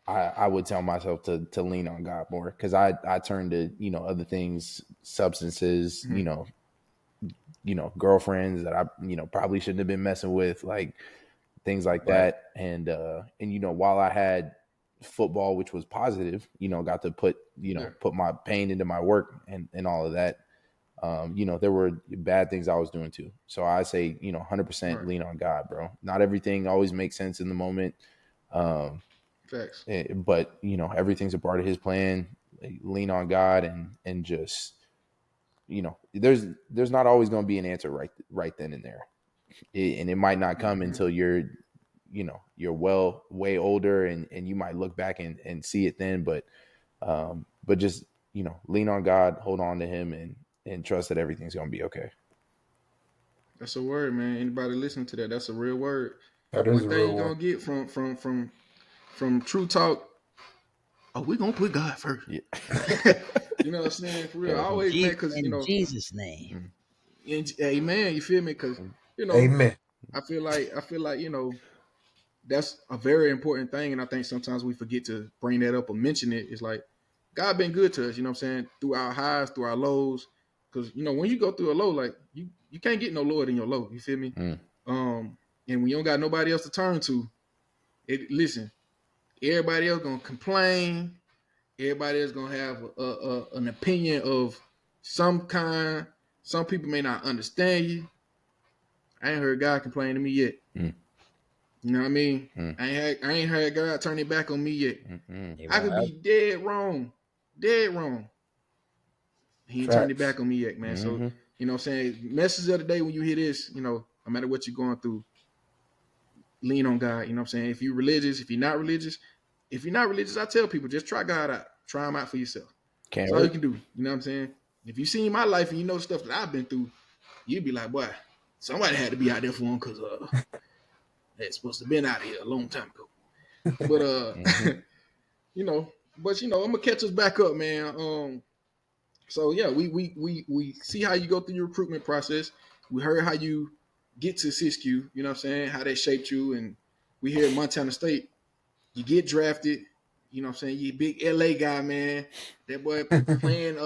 Speaker 1: I would tell myself to lean on God more because I turned to other things, substances, girlfriends that I probably shouldn't have been messing with, like things like
Speaker 2: Right.
Speaker 1: that. And while I had football, which was positive, got to put
Speaker 3: Yeah.
Speaker 1: put my pain into my work and all of that. There were bad things I was doing too. So I say 100%
Speaker 3: Right.
Speaker 1: lean on God, bro. Not everything always makes sense in the moment.
Speaker 3: Facts.
Speaker 1: But everything's a part of his plan. Lean on God and just there's not always going to be an answer right then and there, and it might not come until you're well way older, and you might look back and see it then. But just lean on God, hold on to Him, and trust that everything's going to be okay.
Speaker 3: That's a word, man. Anybody listening to that? That's a real word.
Speaker 2: That is
Speaker 3: One
Speaker 2: a
Speaker 3: thing
Speaker 2: real
Speaker 3: you're
Speaker 2: one.
Speaker 3: gonna get from True Talk. Oh, we gonna put God first.
Speaker 1: Yeah.
Speaker 3: You know what I'm saying? For real. Always, man, because
Speaker 4: In Jesus' name.
Speaker 3: amen. You feel me? Because
Speaker 2: Amen.
Speaker 3: I feel like that's a very important thing, and I think sometimes we forget to bring that up or mention it. It's like God been good to us. You know what I'm saying? Through our highs, through our lows. Because when you go through a low, like you can't get no lower than your low. You feel me? And when you don't got nobody else to turn to, listen, everybody else gonna complain. Everybody else gonna have an opinion of some kind. Some people may not understand you. I ain't heard God complain to me yet. You know what I mean? I ain't heard God turn it back on me yet. I could be dead wrong. Dead wrong. He ain't turned it
Speaker 2: Facts.
Speaker 3: back on me yet, man. So, you know what I'm saying? Message of the day when you hear this, no matter what you're going through, lean on God. You know what I'm saying? If you're religious, if you're not religious, I tell people just try God out. Try him out for yourself.
Speaker 1: Can't
Speaker 3: That's all you
Speaker 1: hurt.
Speaker 3: can do. You know what I'm saying? If you seen my life and you know the stuff that I've been through, you'd be like, boy, somebody had to be out there for him because they're supposed to have been out here a long time ago. But you know, I'm gonna catch us back up, man. So yeah, we see how you go through your recruitment process. We heard how you get to Siskiyou, you know what I'm saying, how that shaped you, and we here at Montana State, you get drafted, you know what I'm saying, you a big LA guy, man. That boy playing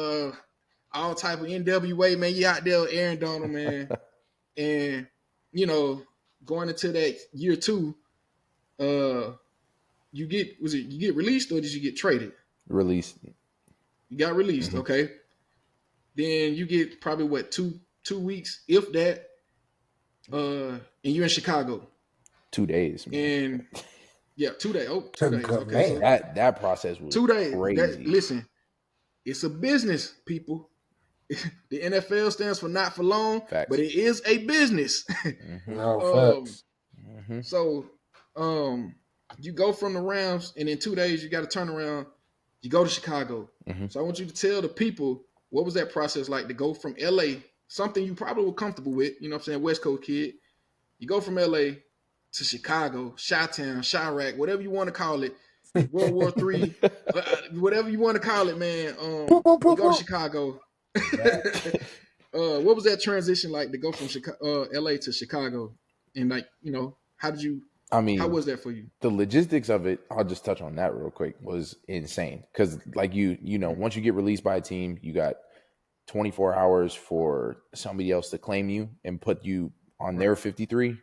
Speaker 3: all type of NWA, man. You out there, Aaron Donald, man. And going into that year two, you get released or did you get traded?
Speaker 1: Released.
Speaker 3: You got released, okay. Then you get probably what two weeks, if that, and you're in Chicago.
Speaker 1: 2 days, man.
Speaker 3: And yeah, 2 days. Oh, 2 days. Okay,
Speaker 2: Man.
Speaker 3: so
Speaker 1: That process was
Speaker 3: 2 days.
Speaker 1: crazy.
Speaker 3: Listen, it's a business, people. The NFL stands for not for long,
Speaker 1: Facts.
Speaker 3: but it is a business.
Speaker 2: No, facts.
Speaker 3: So, you go from the Rams, and in 2 days you got to turn around. You go to Chicago. So I want you to tell the people what was that process like to go from LA, something you probably were comfortable with. You know what I'm saying, West Coast kid. You go from LA to Chicago, Chi-Town, Chirac, whatever you want to call it, World War III, whatever you want to call it, man. You go to Chicago. What was that transition like to go from LA to Chicago? And like, how was that for you?
Speaker 1: The logistics of it, I'll just touch on that real quick, was insane. Because like once you get released by a team, you got 24 hours for somebody else to claim you and put you on their 53.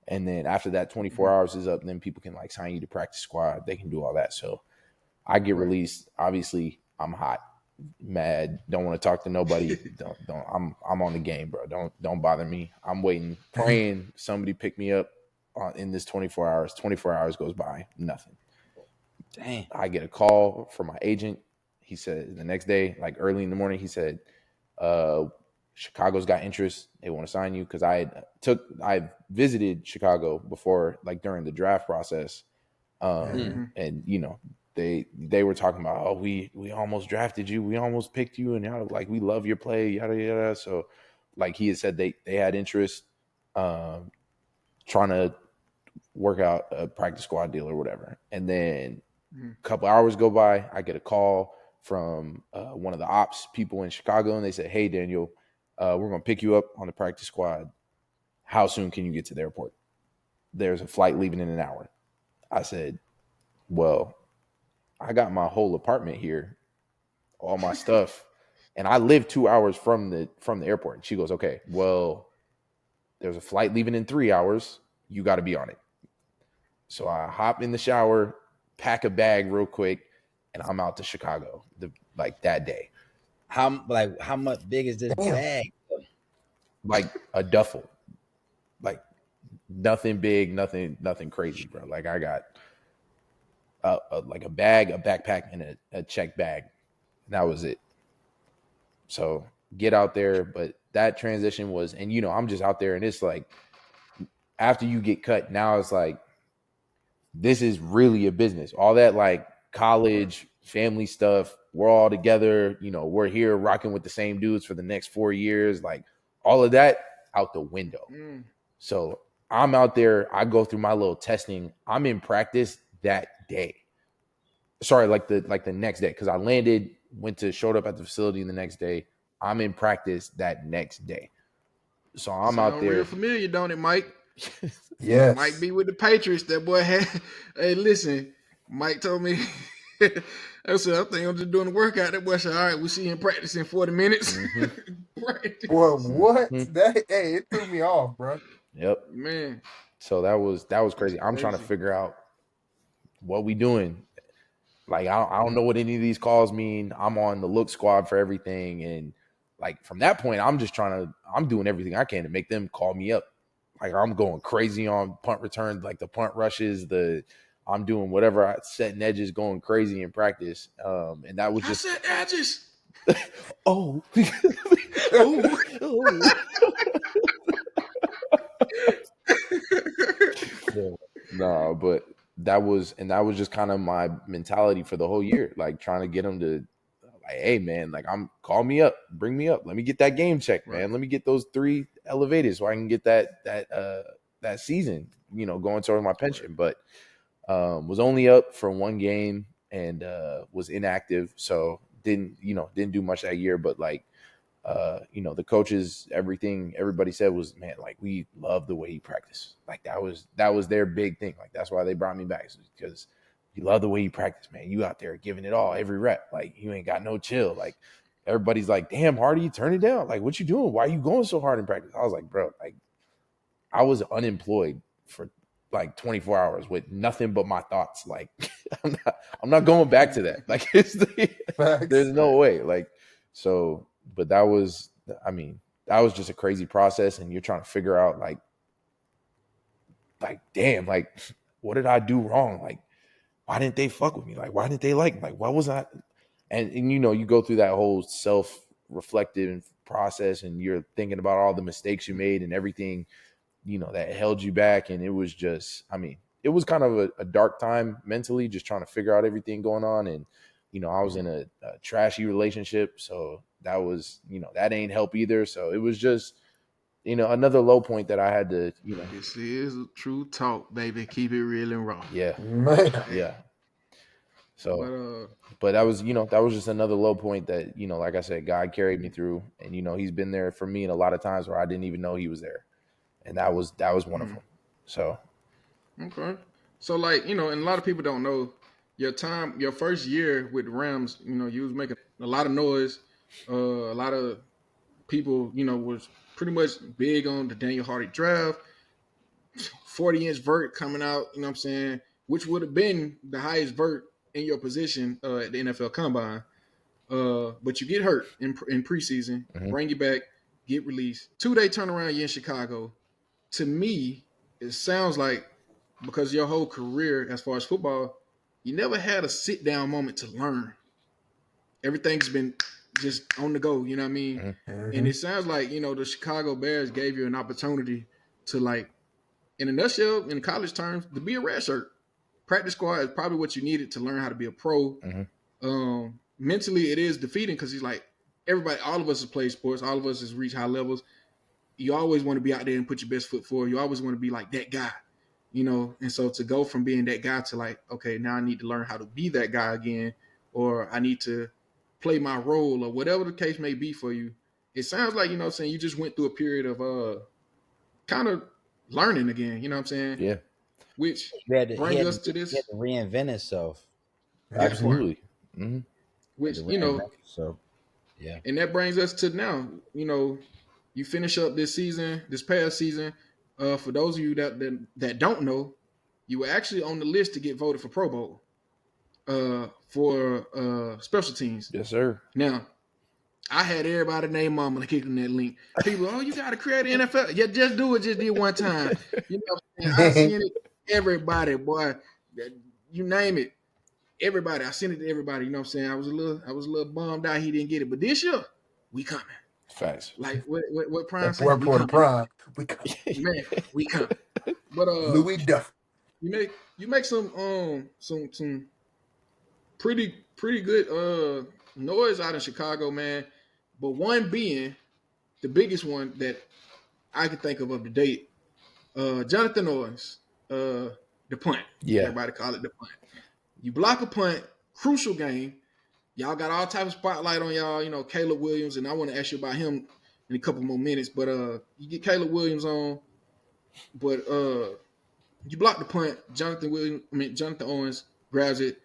Speaker 1: And then after that 24 hours is up, then people can like sign you to practice squad. They can do all that. So I get released. Obviously, I'm hot, mad, don't want to talk to nobody. don't I'm on the game, bro. Don't bother me. I'm waiting, praying somebody pick me up in this 24 hours. 24 hours goes by, nothing.
Speaker 4: Dang.
Speaker 1: I get a call from my agent. He said the next day, like early in the morning, he said, Chicago's got interest. They want to sign you because I visited Chicago before, like during the draft process, and they were talking about, oh, we almost drafted you, we almost picked you, and like we love your play, yada yada. So, like he had said, they had interest, trying to work out a practice squad deal or whatever. And then a couple hours go by, I get a call from one of the ops people in Chicago, and they said, "Hey, Daniel, we're going to pick you up on the practice squad. How soon can you get to the airport? There's a flight leaving in an hour." I said, "Well, I got my whole apartment here, all my stuff, and I live 2 hours from the airport." And she goes, "Okay, well, there's a flight leaving in 3 hours. You got to be on it." So I hop in the shower, pack a bag real quick, and I'm out to Chicago that day.
Speaker 4: How much big is this
Speaker 2: Damn.
Speaker 4: bag?
Speaker 1: Like a duffel. Like nothing big, nothing crazy, bro. Like I got like a bag, a backpack, and a check bag. And that was it. So get out there, but that transition was, and I'm just out there, and it's like after you get cut, now it's like this is really a business. All that like college family stuff, we're all together. We're here rocking with the same dudes for the next 4 years. Like all of that out the window. So I'm out there. I go through my little testing. I'm in practice that day. Sorry, like the next day, because I showed up at the facility the next day. I'm in practice that next day. So I'm out there.
Speaker 3: Real familiar, don't it, Mike?
Speaker 2: Yes.
Speaker 3: Mike be with the Patriots. That boy had. Hey, listen, Mike told me. I said, I think I'm just doing the workout. That boy said, all right, we'll see you in practice in 40 minutes.
Speaker 2: Well, what?
Speaker 1: Mm-hmm.
Speaker 2: Hey, it threw me off, bro.
Speaker 1: Yep.
Speaker 3: Man.
Speaker 1: So that was crazy. I'm trying to figure out what we doing. Like I don't know what any of these calls mean. I'm on the look squad for everything, and like from that point, I'm doing everything I can to make them call me up. Like I'm going crazy on punt returns, like the punt rushes, I'm doing whatever, setting edges, going crazy in practice. And that was just
Speaker 3: I said edges.
Speaker 1: oh.
Speaker 3: Oh.
Speaker 1: No, but that was just kind of my mentality for the whole year, like trying to get them to like, hey man, like call me up, bring me up, let me get that game check, man. Let me get those 3 elevated so I can get that season, going towards my pension. But was only up for 1 game and was inactive, so didn't do much that year. But like the coaches, everybody said was, man, like we love the way he practiced. Like that was their big thing. Like that's why they brought me back, because you love the way you practice, man. You out there giving it all every rep. Like you ain't got no chill. Like everybody's like, damn, Hardy, turn it down. Like what you doing? Why are you going so hard in practice? I was like, bro, like I was unemployed for like 24 hours with nothing but my thoughts. Like I'm not going back to that. Like there's no way. Like so. But that was just a crazy process, and you're trying to figure out like damn, like what did I do wrong? Like why didn't they fuck with me? Like why didn't they like me? Like what was I? And you go through that whole self-reflective process, and you're thinking about all the mistakes you made and everything that held you back. And it was just, it was kind of a dark time mentally, just trying to figure out everything going on. And I was in a trashy relationship, so that was, that ain't help either. So it was just, another low point that I had to,
Speaker 3: This is true talk, baby. Keep it real and raw.
Speaker 1: Yeah.
Speaker 2: Man.
Speaker 1: Yeah. So, but that was, that was just another low point that, like I said, God carried me through, and, he's been there for me in a lot of times where I didn't even know he was there. And that was one of them. So.
Speaker 3: Okay. So like, and a lot of people don't know your first year with the Rams, you was making a lot of noise. A lot of people, was pretty much big on the Daniel Hardy draft. 40-inch vert coming out, you know what I'm saying, which would have been the highest vert in your position at the NFL Combine. But you get hurt in preseason, bring you back, get released. 2-day turnaround, you're in Chicago. To me, it sounds like because your whole career as far as football, you never had a sit-down moment to learn. Everything's been just on the go. You know what I mean?
Speaker 2: Mm-hmm.
Speaker 3: And it sounds like the Chicago Bears gave you an opportunity to, like, in a nutshell, in college terms, to be a red shirt. Practice squad is probably what you needed to learn how to be a pro. Mentally, it is defeating because he's like everybody. All of us has played sports. All of us has reached high levels. You always want to be out there and put your best foot forward. You always want to be like that guy, And so to go from being that guy to like, okay, now I need to learn how to be that guy again, or I need to play my role, or whatever the case may be for you. It sounds like you just went through a period of kind of learning again. You know what I'm saying?
Speaker 1: Yeah,
Speaker 3: Which
Speaker 4: He had to, he
Speaker 3: brings
Speaker 4: had
Speaker 3: us
Speaker 4: to,
Speaker 3: to
Speaker 4: he had
Speaker 3: this
Speaker 4: to reinvent himself.
Speaker 3: that part.
Speaker 1: absolutely. Mm-hmm.
Speaker 4: He had
Speaker 3: Which
Speaker 4: to reinvent himself. Yeah.
Speaker 3: and that brings us to now. You finish up this season, this past season. For those of you that don't know, you were actually on the list to get voted for Pro Bowl for special teams.
Speaker 1: Yes, sir.
Speaker 3: Now, I had everybody named mama to kick in that link. People, oh, you got to create an NFL. Yeah, just do it. Just did one time. I seen it. Everybody, boy, you name it. Everybody, I sent it to everybody. You know what I'm saying? I was a little bummed out he didn't get it, but this year we coming.
Speaker 1: Facts.
Speaker 3: Like what Prime
Speaker 2: That
Speaker 3: said,
Speaker 2: boy
Speaker 3: we
Speaker 2: for the
Speaker 3: coming.
Speaker 2: prime. We
Speaker 3: Man, we coming. But
Speaker 2: Louis Duff.
Speaker 3: you make some pretty good noise out in Chicago, man. But one being the biggest one that I can think of the date, Jonathan Owens, the punt.
Speaker 1: Yeah.
Speaker 3: Everybody call it the punt. You block a punt, crucial game. Y'all got all type of spotlight on y'all. Caleb Williams, and I want to ask you about him in a couple more minutes. But you get Caleb Williams on, but you block the punt. Jonathan Owens grabs it,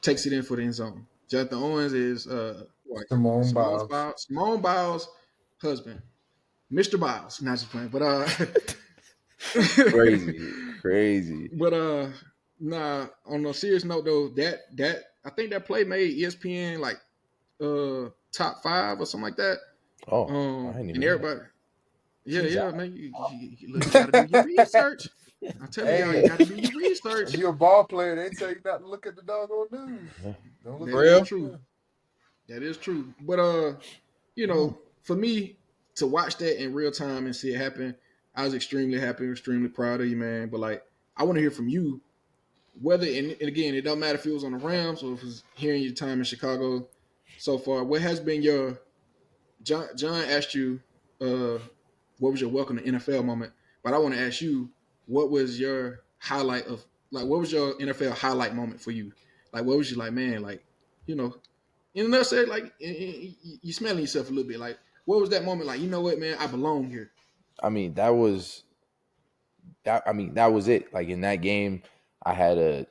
Speaker 3: takes it in for the end zone. Jonathan Owens is
Speaker 2: Simone Biles.
Speaker 3: Simone Biles' husband, Mr. Biles. Not just playing, but
Speaker 1: crazy.
Speaker 3: But nah. On a serious note, though, that I think that play made ESPN like top 5 or something like that.
Speaker 1: Oh, I didn't even
Speaker 3: and everybody,
Speaker 1: know.
Speaker 3: yeah, man, you gotta do your research. I'm telling y'all, you gotta do your research.
Speaker 2: You're a ball player. They tell you not to look at the doggone news.
Speaker 1: Yeah.
Speaker 2: Don't look
Speaker 3: That
Speaker 2: at
Speaker 3: is
Speaker 2: it.
Speaker 3: true. That is true. But for me to watch that in real time and see it happen, I was extremely happy, extremely proud of you, man. But like, I want to hear from you. Whether and again, it don't matter if it was on the Rams or if it's hearing your time in Chicago so far. What has been your John asked you what was your welcome to NFL moment, but I want to ask you, what was your highlight of, like, what was your NFL highlight moment for you? Like, what was you like, man, like, in a nutshell, like, you smelling yourself a little bit, like, what was that moment like? You know what, man, I belong here.
Speaker 1: I mean, that was it. Like in that game, I had a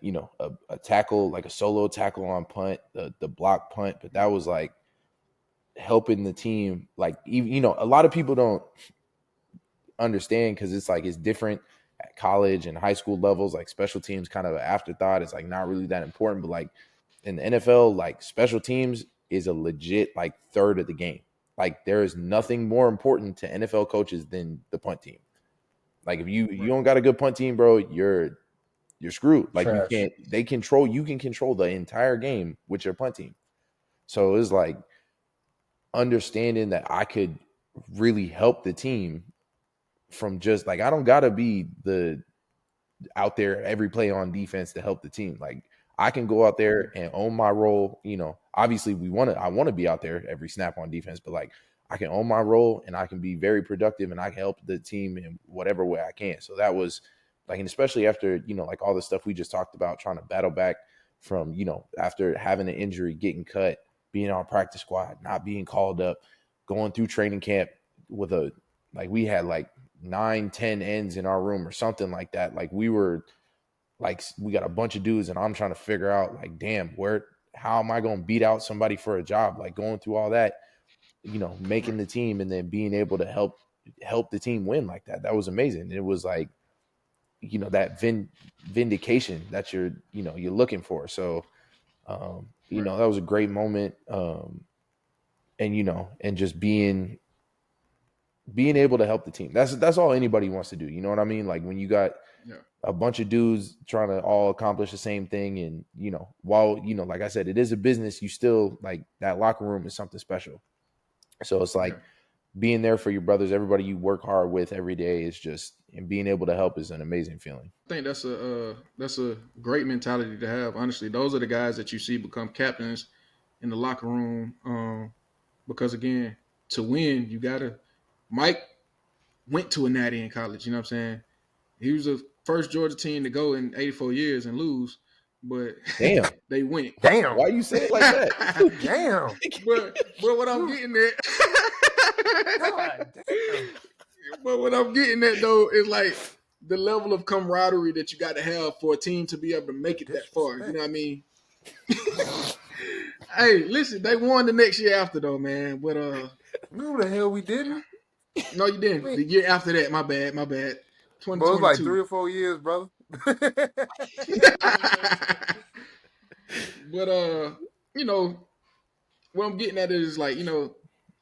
Speaker 1: tackle, like a solo tackle on punt, the block punt, but that was like helping the team. Like, even, a lot of people don't understand because it's like it's different at college and high school levels. Like special teams kind of an afterthought. It's like not really that important, but like in the NFL, like special teams is a legit like third of the game. Like there is nothing more important to NFL coaches than the punt team. Like if you don't got a good punt team, bro, you're screwed. Like
Speaker 2: Trash.
Speaker 1: you can control the entire game with your punt team. So it's like understanding that I could really help the team from just like, I don't gotta be the out there every play on defense to help the team. Like I can go out there and own my role. Obviously I want to be out there every snap on defense, but like I can own my role and I can be very productive and I can help the team in whatever way I can. So that was like, and especially after, like all the stuff we just talked about, trying to battle back from, after having an injury, getting cut, being on practice squad, not being called up, going through training camp with we had like 9-10 ends in our room or something like that. Like we got a bunch of dudes and I'm trying to figure out like, damn, how am I going to beat out somebody for a job? Like going through all that, making the team and then being able to help the team win like that. That was amazing. It was like, that vindication that you're looking for. So, that was a great moment. And just being being able to help the team. That's all anybody wants to do. You know what I mean? Like when you got
Speaker 3: Yeah.
Speaker 1: a bunch of dudes trying to all accomplish the same thing, and while like I said, it is a business, you still like that locker room is something special. So it's like being there for your brothers, everybody you work hard with every day is just, and being able to help is an amazing feeling.
Speaker 3: I think that's a great mentality to have. Honestly, those are the guys that you see become captains in the locker room. Because again, to win, you gotta. Mike went to a natty in college. You know what I'm saying? He was the first Georgia team to go in 84 years and lose, but
Speaker 1: Damn.
Speaker 3: they went.
Speaker 2: Damn.
Speaker 1: Why you say it like that?
Speaker 2: Damn.
Speaker 3: but what I'm getting at,
Speaker 2: God damn.
Speaker 3: but what I'm getting at though is like the level of camaraderie that you got to have for a team to be able to make it that far. You know what I mean? Hey, listen, they won the next year after though, man. But
Speaker 2: No, the hell we didn't.
Speaker 3: no, you didn't.
Speaker 2: Wait.
Speaker 3: The year after that, my bad.
Speaker 2: But it was like
Speaker 3: 2022.
Speaker 2: 3 or 4 years, brother.
Speaker 3: But you know, what I'm getting at is like,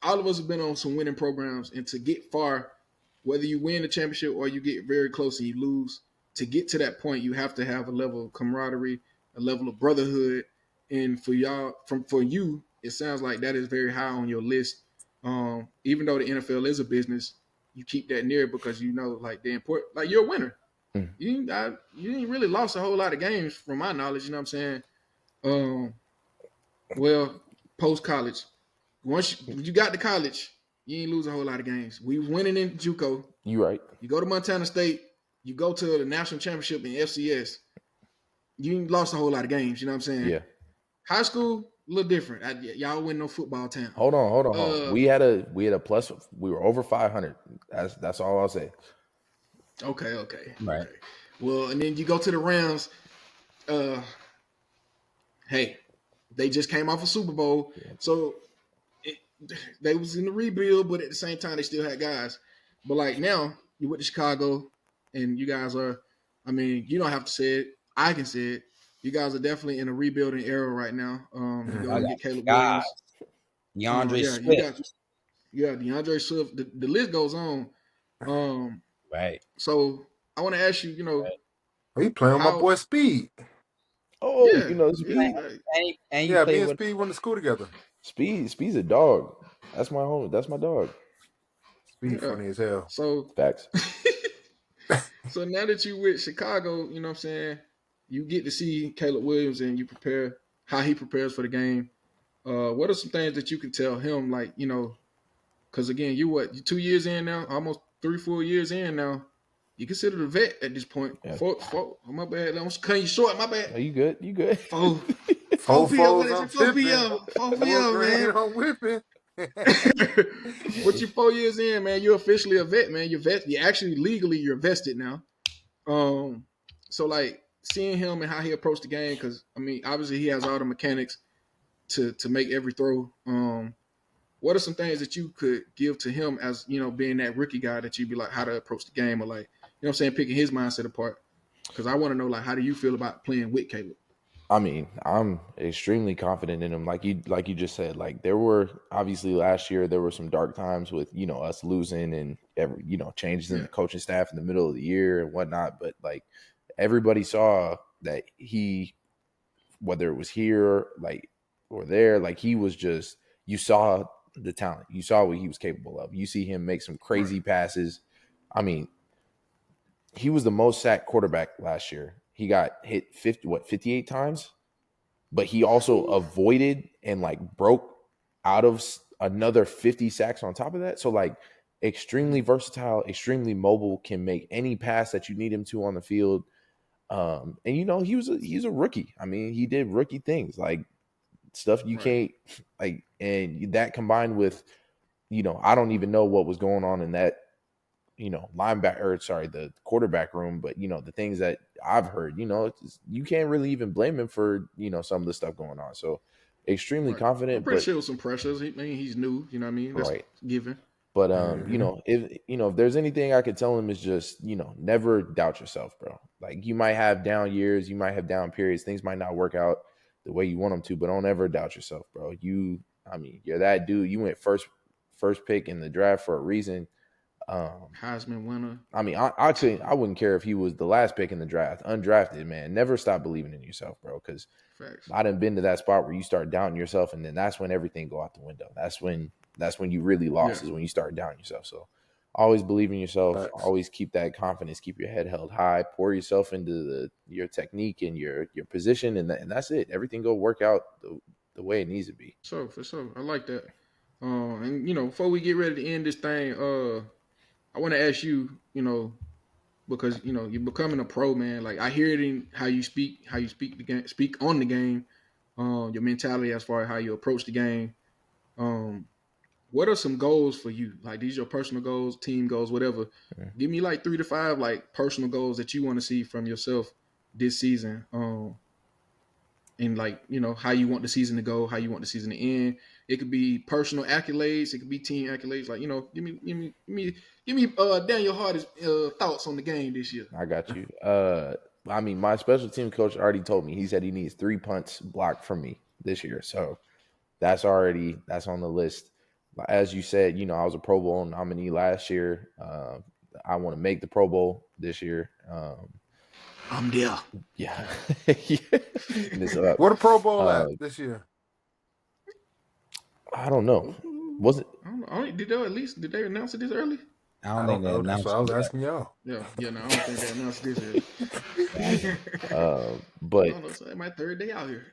Speaker 3: all of us have been on some winning programs, and to get far, whether you win the championship or you get very close and you lose, to get to that point, you have to have a level of camaraderie, a level of brotherhood, and for you, it sounds like that is very high on your list. Even though the NFL is a business, you keep that near because like the important, like you're a winner.
Speaker 1: Mm.
Speaker 3: You ain't really lost a whole lot of games, from my knowledge. You know what I'm saying? Well, post college, once you got to college, you ain't lose a whole lot of games. We was winning in JUCO.
Speaker 1: You right.
Speaker 3: You go to Montana State, you go to the national championship in FCS. You ain't lost a whole lot of games. You know what I'm saying?
Speaker 1: Yeah.
Speaker 3: High school, a little different. Y'all win no football town.
Speaker 1: Hold on. We had a plus. We were over 500. That's all I'll say.
Speaker 3: Okay.
Speaker 4: Right.
Speaker 3: Okay. Well, and then you go to the Rams. Hey, they just came off a Super Bowl, so they was in the rebuild, but at the same time they still had guys. But like now, you went to Chicago, and you guys are. I mean, you don't have to say it. I can say it. You guys are definitely in a rebuilding era right now. You go and get Caleb Williams.
Speaker 4: DeAndre
Speaker 3: Yeah,
Speaker 4: Swift.
Speaker 3: you got DeAndre Swift. The list goes on.
Speaker 4: Right.
Speaker 3: So I want to ask you,
Speaker 2: He playing with my boy Speed.
Speaker 1: Oh,
Speaker 3: yeah,
Speaker 1: Speed.
Speaker 4: And you
Speaker 2: Yeah,
Speaker 4: play
Speaker 2: me and
Speaker 4: with
Speaker 2: Speed went to school together.
Speaker 1: Speed's a dog. That's my home. That's my dog.
Speaker 2: Speed funny as hell.
Speaker 3: So
Speaker 1: Facts.
Speaker 3: so now that you with Chicago, you know what I'm saying, you get to see Caleb Williams and you prepare how he prepares for the game. What are some things that you can tell him, like, because again, you 2 years in now, almost 3-4 years in now. You consider a vet at this point.
Speaker 1: Yeah.
Speaker 3: Four, my bad. I'm cutting you short. My bad.
Speaker 1: No, you good? You good?
Speaker 3: 4
Speaker 2: 4
Speaker 3: p.m. What
Speaker 2: fours,
Speaker 3: is
Speaker 2: I'm
Speaker 3: it? 4
Speaker 2: tipping.
Speaker 3: p.m. 4
Speaker 2: 4
Speaker 3: p.m.
Speaker 2: grand,
Speaker 3: man.
Speaker 2: I'm whipping.
Speaker 3: But you 4 years in, man. You're officially a vet, man. You're actually legally you're vested now. So like seeing him and how he approached the game, because I mean, obviously he has all the mechanics to make every throw. What are some things that you could give to him as being that rookie guy that you'd be like how to approach the game, or like what I'm saying, picking his mindset apart? Because I want to know, like, how do you feel about playing with Caleb?
Speaker 1: I mean, I'm extremely confident in him. Like you just said, like there were obviously last year there were some dark times with us losing and changes in the coaching staff in the middle of the year and whatnot. But like everybody saw that he, whether it was here like or there, like he was just, you saw the talent, you saw what he was capable of. You see him make some crazy passes. I mean, he was the most sacked quarterback last year. He got hit 58 times, but he also avoided and like broke out of another 50 sacks on top of that. So like extremely versatile, extremely mobile, can make any pass that you need him to on the field. And he's a rookie. I mean, he did rookie things like stuff you can't like, and that combined with, I don't even know what was going on in that the quarterback room, but the things that I've heard, you can't really even blame him for some of the stuff going on. So extremely confident.
Speaker 3: I'm pretty sure some pressures. He's new, you know what I mean? That's given.
Speaker 1: But if there's anything I could tell him is just, never doubt yourself, bro. Like you might have down years, you might have down periods, things might not work out the way you want them to, but don't ever doubt yourself, bro. You're that dude. You went first pick in the draft for a reason.
Speaker 3: Heisman winner.
Speaker 1: I mean, actually, I wouldn't care if he was the last pick in the draft, undrafted. Man, never stop believing in yourself, bro. Because
Speaker 3: Facts.
Speaker 1: I done been to that spot where you start doubting yourself, and then that's when everything go out the window. That's when you really lost, is when you start doubting yourself. So always believe in yourself.
Speaker 2: Facts.
Speaker 1: Always keep that confidence. Keep your head held high. Pour yourself into your technique and your position, and that's it. Everything go work out the way it needs to be.
Speaker 3: So for sure, I like that. And before we get ready to end this thing, I want to ask you, because you're becoming a pro, man. Like I hear it in how you speak the game, speak on the game, your mentality as far as how you approach the game. What are some goals for you? Like these are your personal goals, team goals, whatever.
Speaker 1: Mm-hmm.
Speaker 3: Give me like 3 to 5 like personal goals that you want to see from yourself this season. And like how you want the season to go, how you want the season to end. It could be personal accolades, it could be team accolades. Like give me Daniel Hardy's thoughts on the game this year.
Speaker 1: I got you. I mean, my special team coach already told me. He said he needs 3 punts blocked from me this year. So that's on the list. As you said, I was a Pro Bowl nominee last year. I want to make the Pro Bowl this year.
Speaker 3: I'm there.
Speaker 1: Yeah.
Speaker 2: What a Pro Bowl at this year?
Speaker 1: I don't know. Was it?
Speaker 3: I don't know. Did they announce it this early?
Speaker 4: I don't think they
Speaker 2: know.
Speaker 4: announced
Speaker 2: That's what I was
Speaker 4: it
Speaker 2: asking y'all.
Speaker 3: Yeah. No, I don't think they announced this early.
Speaker 1: But
Speaker 3: I don't know. So it's my 3rd day out here.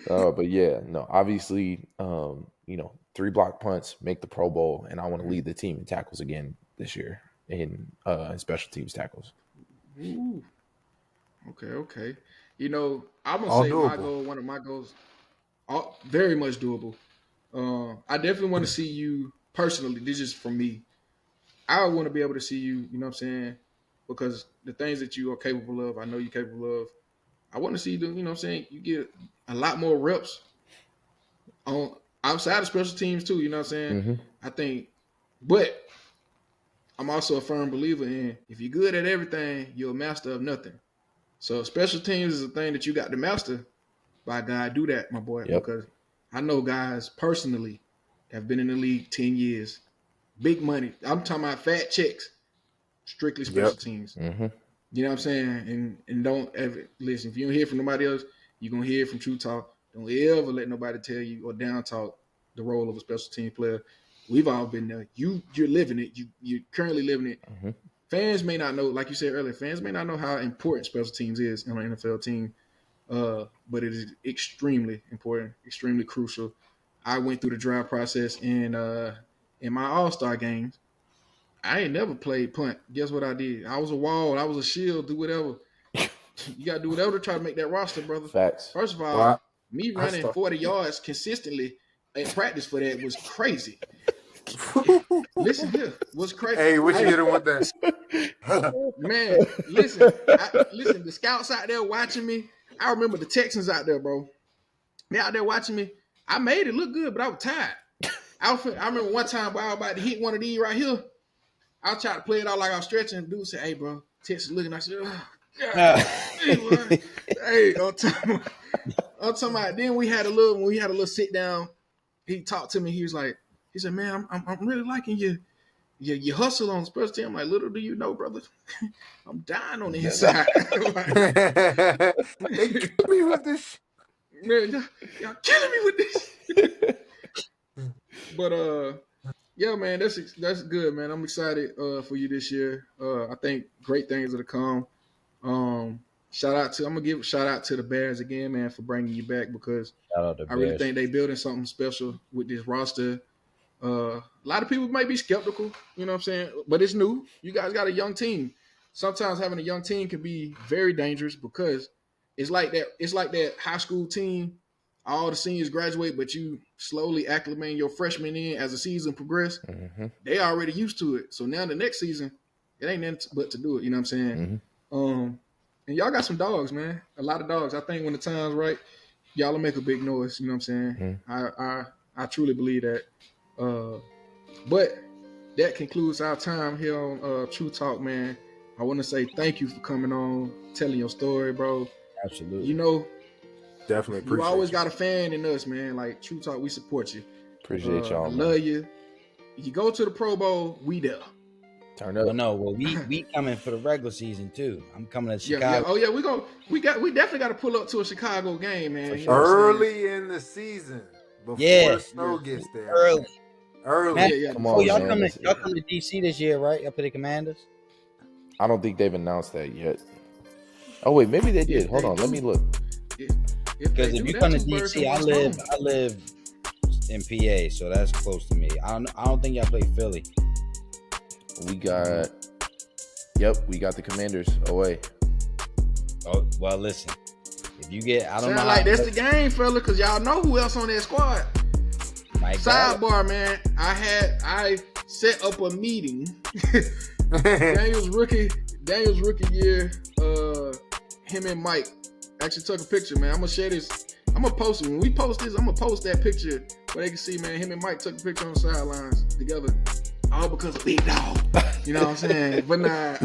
Speaker 1: but yeah, no. Obviously, 3 block punts, make the Pro Bowl, and I want to lead the team in tackles again this year in special teams tackles.
Speaker 3: Ooh. Okay. I'm gonna say
Speaker 2: doable.
Speaker 3: one of my goals, very much doable. I definitely want to see you personally. This is from me. I want to be able to see you. You know what I'm saying? Because the things that you are capable of, I know you're capable of. I want to see you. You know what I'm saying? You get a lot more reps on outside of special teams too. You know what I'm saying?
Speaker 1: Mm-hmm.
Speaker 3: I think, but I'm also a firm believer in if you're good at everything, you're a master of nothing. So special teams is a thing that you got to master. By God, do that, my boy,
Speaker 1: Yep.
Speaker 3: because I know guys personally have been in the league 10 years, big money. I'm talking about fat checks, strictly special teams.
Speaker 1: Mm-hmm.
Speaker 3: You know what I'm saying? And don't ever listen. If you don't hear from nobody else, you're gonna hear from True Talk. Don't ever let nobody tell you or down talk the role of a special team player. We've all been there. You're living it. You're currently living it.
Speaker 1: Mm-hmm.
Speaker 3: Fans may not know, like you said earlier, fans may not know how important special teams is on an NFL team. But it is extremely important, extremely crucial. I went through the draft process in my All-Star games. I ain't never played punt. Guess what I did? I was a wall. I was a shield. Do whatever. You got to do whatever to try to make that roster, brother.
Speaker 1: Facts.
Speaker 3: First of all, me running 40 yards consistently at practice for that was crazy. Listen here, was crazy.
Speaker 2: Hey, what you hit him with that?
Speaker 3: Man, listen. The scouts out there watching me. I remember the Texans out there, bro. They out there watching me. I made it look good, but I was tired. I remember one time while I was about to hit one of these right here. I was trying to play it out like I was stretching. Dude said, "Hey, bro, Texas looking." I said, "Oh, God." Hey, I'm talking about. Then we had a little sit down. He talked to me. He said, "Man, I'm really liking you hustle on special team." I'm like, little do you know, brother, I'm dying on the inside.
Speaker 2: They kill me with this.
Speaker 3: Man, y'all killing me with this. But yeah, man, that's good, man. I'm excited for you this year. I think great things are to come. I'm gonna give a shout out to the Bears again, man, for bringing you back, because I really think they building something special with this roster. A lot of people might be skeptical, you know what I'm saying? But it's new. You guys got a young team. Sometimes having a young team can be very dangerous, because it's like that high school team. All the seniors graduate, but you slowly acclimate your freshmen in as the season progresses.
Speaker 1: Mm-hmm.
Speaker 3: They already used to it. So now the next season, it ain't nothing but to do it. You know what I'm saying?
Speaker 1: Mm-hmm.
Speaker 3: And y'all got some dogs, man. A lot of dogs. I think when the time's right, y'all will make a big noise. You know what I'm saying?
Speaker 1: Mm-hmm.
Speaker 3: I truly believe that. But that concludes our time here on True Talk, man. I want to say thank you for coming on, telling your story, bro.
Speaker 4: Absolutely.
Speaker 3: You know,
Speaker 2: Definitely appreciate
Speaker 3: you always
Speaker 2: you.
Speaker 3: got a fan in us, man. Like True Talk, we support you.
Speaker 1: Appreciate y'all,
Speaker 3: I
Speaker 1: man.
Speaker 3: love you. If you go to the Pro Bowl, we there.
Speaker 1: Turn up.
Speaker 4: Well, no, we coming for the regular season too. I'm coming to
Speaker 3: Yeah,
Speaker 4: Chicago.
Speaker 3: yeah. Oh yeah, we definitely got to pull up to a Chicago game, man.
Speaker 1: For
Speaker 3: You
Speaker 1: sure.
Speaker 3: know what I'm saying?
Speaker 2: Early in the season, before
Speaker 4: Yeah.
Speaker 2: the snow
Speaker 3: Yeah.
Speaker 2: gets there.
Speaker 4: Early.
Speaker 2: Early.
Speaker 4: Man,
Speaker 3: Yeah,
Speaker 1: Come
Speaker 4: oh,
Speaker 1: on,
Speaker 4: y'all
Speaker 1: man.
Speaker 4: come to
Speaker 1: Yeah.
Speaker 4: DC this year, right? Y'all play the Commanders.
Speaker 1: I don't think they've announced that yet. Oh wait, maybe they did.
Speaker 3: If
Speaker 1: Hold
Speaker 3: they
Speaker 1: on,
Speaker 3: do,
Speaker 1: let me look.
Speaker 3: If
Speaker 4: Because
Speaker 3: they
Speaker 4: if
Speaker 3: do,
Speaker 4: you
Speaker 3: that
Speaker 4: come to
Speaker 3: two birds in
Speaker 4: DC,
Speaker 3: one stone.
Speaker 4: I live in PA, so that's close to me. I don't think y'all play Philly.
Speaker 1: We got. Yep, we got the Commanders away.
Speaker 4: Oh well, listen. If you get, I don't know.
Speaker 3: Sound like that's the game, fella, because y'all know who else on that squad.
Speaker 4: Mike Ballard.
Speaker 3: Sidebar, man. I set up a meeting. Daniel's rookie year. Him and Mike actually took a picture, man. I'm gonna share this. I'm gonna post it. When we post this, I'm gonna post that picture where they can see, man. Him and Mike took a picture on the sidelines together, all because of Big Dog. You know what I'm saying? But nah.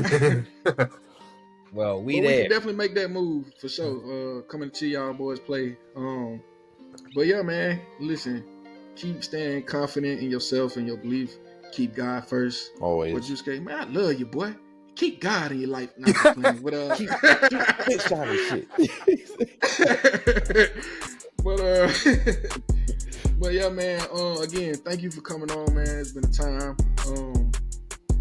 Speaker 4: Well, we
Speaker 3: But
Speaker 4: there.
Speaker 3: we can definitely make that move for sure. Coming to y'all boys play. But yeah, man. Listen, keep staying confident in yourself and your belief. Keep God first.
Speaker 1: Always.
Speaker 3: What you say, man? I love you, boy. Keep God in your life. Not just playing. But
Speaker 1: Keep bitch out of shit.
Speaker 3: but yeah, man. Again, thank you for coming on, man. It's been a time.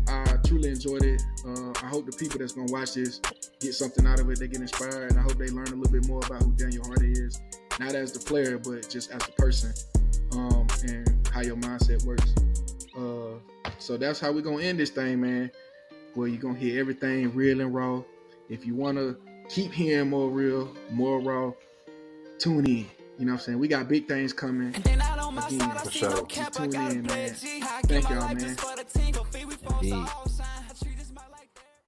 Speaker 3: I truly enjoyed it. I hope the people that's gonna watch this get something out of it. They get inspired, and I hope they learn a little bit more about who Daniel Hardy is, not as the player, but just as the person, and how your mindset works. So that's how we're gonna end this thing, man. Where you're gonna hear everything real and raw. If you wanna keep hearing more real, more raw, tune in. You know what I'm saying? We got big things coming. Again,
Speaker 2: For sure.
Speaker 3: just tune in, man. Thank y'all, man.
Speaker 4: Indeed.